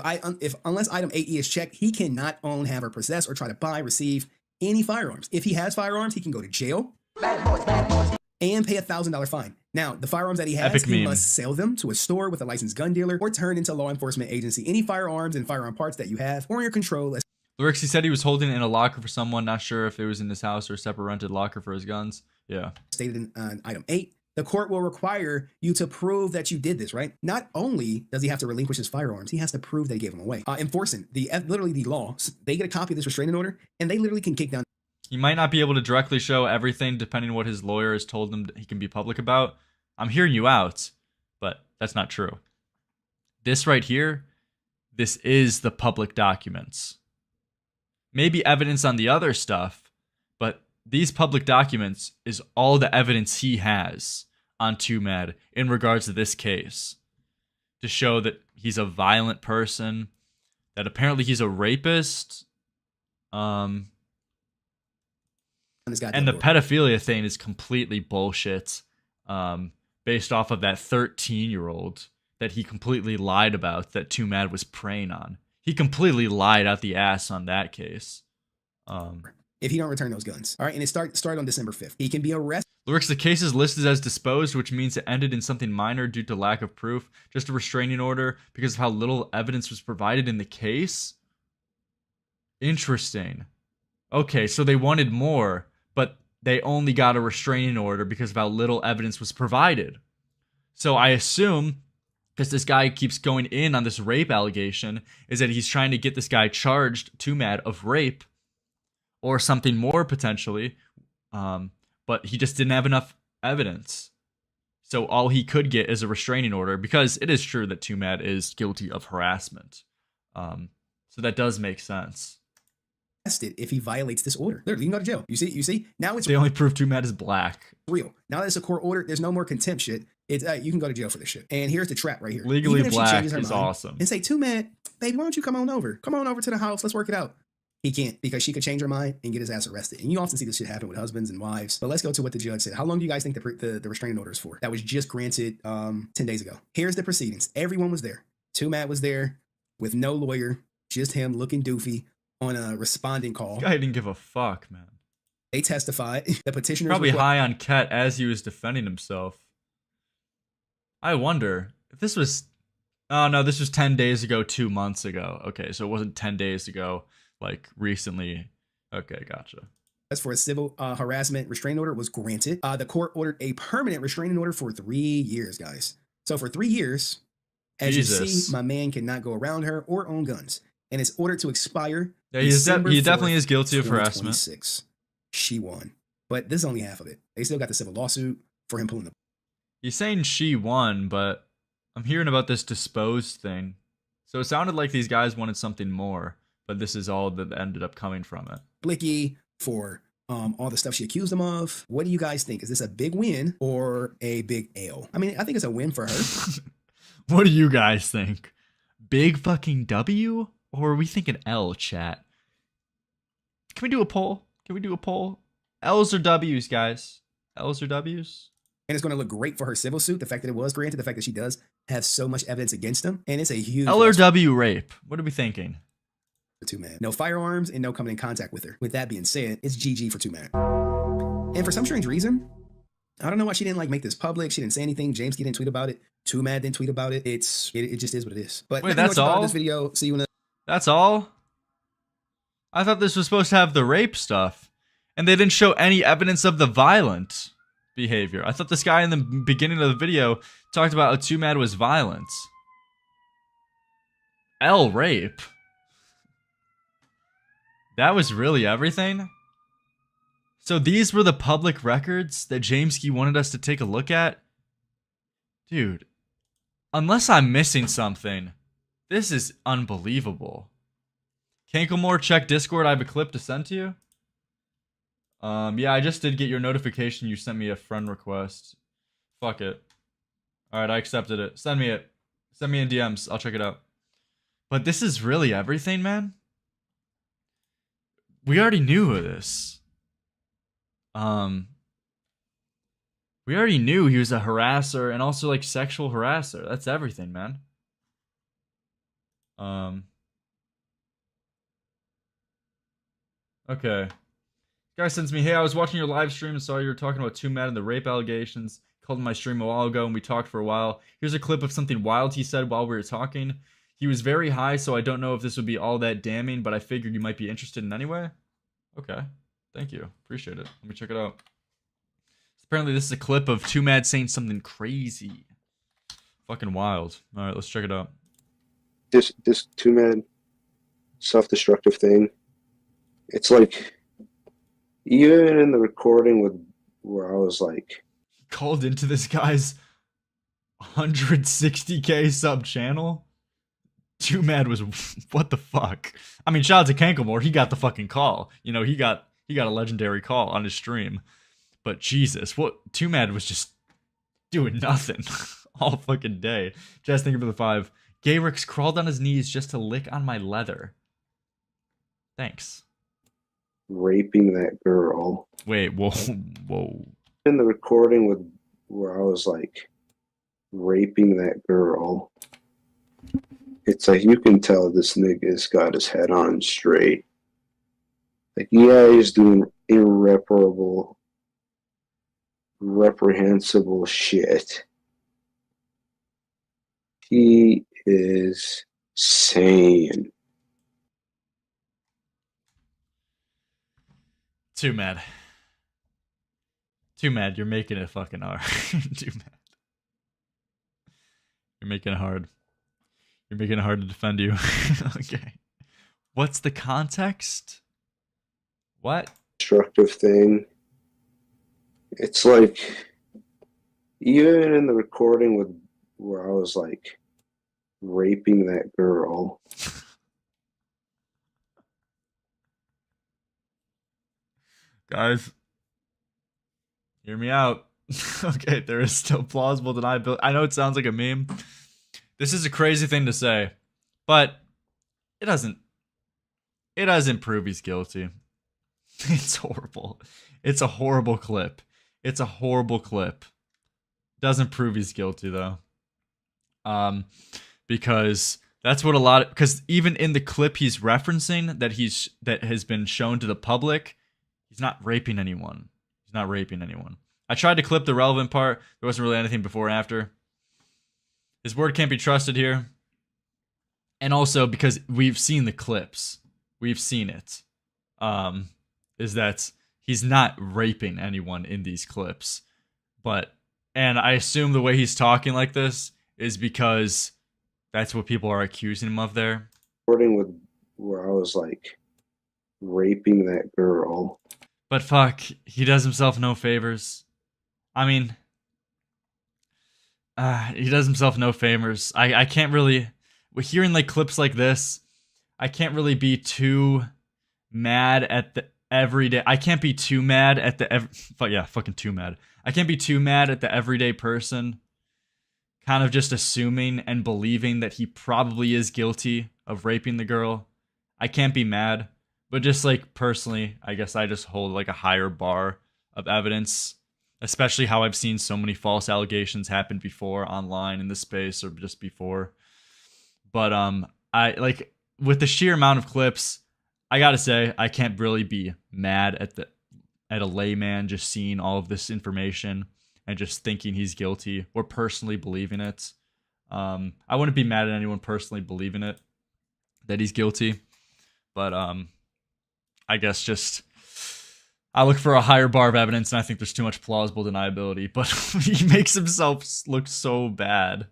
unless item 8E is checked, he cannot own, have, or possess, or try to buy, receive any firearms. If he has firearms, he can go to jail. And pay $1,000 fine. Now, the firearms that he has, he must sell them to a store with a licensed gun dealer or turn into a law enforcement agency. Any firearms and firearm parts that you have or in your control. Lerix, he said he was holding it in a locker for someone. Not sure if it was in his house or a separate rented locker for his guns. Yeah. Stated in item 8. The court will require you to prove that you did this, right? Not only does he have to relinquish his firearms, he has to prove that he gave them away. Enforcing literally the law. They get a copy of this restraining order and they literally can kick down. He might not be able to directly show everything depending on what his lawyer has told him he can be public about. I'm hearing you out, but that's not true. This right here, this is the public documents. Maybe evidence on the other stuff, but these public documents is all the evidence he has on Twomad in regards to this case. To show that he's a violent person, that apparently he's a rapist. And the pedophilia thing is completely bullshit. Based off of that 13-year-old that he completely lied about, that Twomad was preying on. He completely lied out the ass on that case. If he don't return those guns. All right, and it started on December 5th. He can be arrested. Lerix, the case is listed as disposed, which means it ended in something minor due to lack of proof. Just a restraining order because of how little evidence was provided in the case? Interesting. Okay, so they wanted more, but they only got a restraining order because of how little evidence was provided. So I assume, because this guy keeps going in on this rape allegation, is that he's trying to get this guy charged, Twomad, of rape, or something more potentially, but he just didn't have enough evidence. So all he could get is a restraining order, because it is true that Twomad is guilty of harassment. So that does make sense. If he violates this order. Literally, you can go to jail. You see? Now it's the only proof Twomad is black. Real. Now that it's a court order, there's no more contempt shit. It's you can go to jail for this shit. And here's the trap right here. Legally black is awesome. And say, Twomad, baby, why don't you come on over? Come on over to the house. Let's work it out. He can't, because she could change her mind and get his ass arrested. And you often see this shit happen with husbands and wives. But let's go to what the judge said. How long do you guys think the restraining order is for? That was just granted 10 days ago. Here's the proceedings. Everyone was there. Twomad was there with no lawyer, just him looking doofy on a responding call. This guy didn't give a fuck, man. They testified. The petitioner probably high on ket as he was defending himself. I wonder if this was... Oh, no, this was 10 days ago, 2 months ago. Okay, so it wasn't 10 days ago, like recently. Okay, gotcha. As for a civil harassment restraining order was granted. The court ordered a permanent restraining order for 3 years, guys. So for 3 years, as you see, my man cannot go around her or own guns. And it's ordered to expire. Yeah, he definitely is guilty of harassment. She won. But this is only half of it. They still got the civil lawsuit for him pulling the... He's saying she won, but I'm hearing about this disposed thing. So it sounded like these guys wanted something more, but this is all that ended up coming from it. Blicky for all the stuff she accused him of. What do you guys think? Is this a big win or a big L? I mean, I think it's a win for her. What do you guys think? Big fucking W? Or are we thinking L, chat? Can we do a poll? Can we do a poll? L's or W's, guys? L's or W's? And it's going to look great for her civil suit. The fact that it was granted, the fact that she does have so much evidence against him. And it's a huge... L or W rape? What are we thinking? For Twomad. No firearms and no coming in contact with her. With that being said, it's GG for Twomad. And for some strange reason, I don't know why she didn't make this public. She didn't say anything. Jameskii didn't tweet about it. Twomad didn't tweet about it. It just is what it is. But wait, that's all? This video. See you in the... That's all? I thought this was supposed to have the rape stuff. And they didn't show any evidence of the violent behavior. I thought this guy in the beginning of the video talked about how Twomad was violent. L rape. That was really everything? So these were the public records that Jameskii wanted us to take a look at? Dude, unless I'm missing something, this is unbelievable. Kanklemore, check Discord. I have a clip to send to you. Yeah, I just did get your notification. You sent me a friend request. Fuck it. Alright, I accepted it. Send me it. Send me in DMs. I'll check it out. But this is really everything, man? We already knew this. We already knew he was a harasser and also sexual harasser. That's everything, man. Okay. Guy sends me, hey, I was watching your live stream and saw you were talking about Twomad and the rape allegations. Called my stream a while ago and we talked for a while. Here's a clip of something wild he said while we were talking. He was very high, so I don't know if this would be all that damning, but I figured you might be interested in anyway. Okay. Thank you. Appreciate it. Let me check it out. Apparently this is a clip of Twomad saying something crazy. Fucking wild. Alright, let's check it out. This Twomad self-destructive thing, it's like, even in the recording where I was like... Called into this guy's 160k sub channel? Twomad was... What the fuck? I mean, shout out to Kanklemore. He got the fucking call. You know, he got a legendary call on his stream. But Jesus, what... Twomad was just doing nothing all fucking day. Jess, thank you for the 5. Gayrix crawled on his knees just to lick on my leather. Thanks. Raping that girl. Wait, whoa, whoa. In the recording with where I was like raping that girl, it's like you can tell this nigga's got his head on straight. Like, yeah, he's doing reprehensible shit. He is sane. Too mad. Too mad. You're making it fucking hard. Too mad. You're making it hard. You're making it hard to defend you. Okay. What's the context? What? Destructive thing. It's like, even in the recording with where I was like raping that girl. Guys, hear me out. Okay, there is still plausible deniability. I know it sounds like a meme. This is a crazy thing to say, but it doesn't prove he's guilty. It's horrible. It's a horrible clip. It's a horrible clip. Doesn't prove he's guilty though. Because that's what because even in the clip he's referencing that has been shown to the public, he's not raping anyone. He's not raping anyone. I tried to clip the relevant part. There wasn't really anything before or after. His word can't be trusted here. And also because we've seen the clips. We've seen it. Is that he's not raping anyone in these clips. And I assume the way he's talking like this is because that's what people are accusing him of there. Recording with where I was like raping that girl. But fuck, he does himself no favors. I mean, he does himself no favors. I can't really, hearing like clips like this, I can't really be too mad at the everyday. I can't be too mad at the fucking too mad. I can't be too mad at the everyday person kind of just assuming and believing that he probably is guilty of raping the girl. I can't be mad, but just like personally, I guess I just hold like a higher bar of evidence, especially how I've seen so many false allegations happen before online in the space or just before. But I like with the sheer amount of clips, I gotta say I can't really be mad at a layman just seeing all of this information and just thinking he's guilty or personally believing it. I wouldn't be mad at anyone personally believing it, that he's guilty. But I guess just I look for a higher bar of evidence, and I think there's too much plausible deniability. But he makes himself look so bad.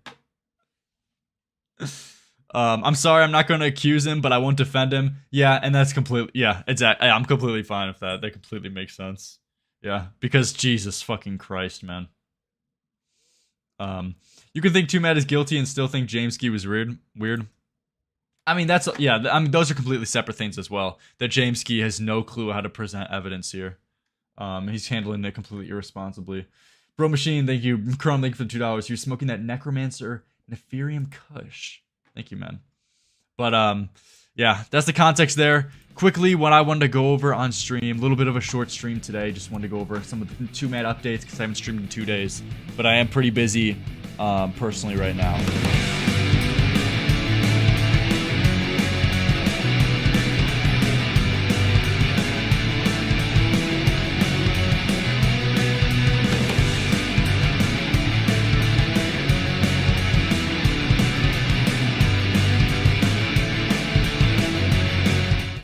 I'm sorry, I'm not going to accuse him, but I won't defend him. Yeah, and that's completely, yeah, exactly. I'm completely fine with that. That completely makes sense. Yeah, because Jesus fucking Christ, man. You can think Twomad is guilty and still think Jameskii was weird. I mean, those are completely separate things as well. That Jameskii has no clue how to present evidence here. He's handling it completely irresponsibly. Bro Machine, thank you. Chrome, thank you for the $2. You're smoking that Necromancer Nefarium Kush. Thank you, man. But, yeah, that's the context there. Quickly, what I wanted to go over on stream, a little bit of a short stream today. Just wanted to go over some of the Twomad updates because I haven't streamed in 2 days. But I am pretty busy personally right now.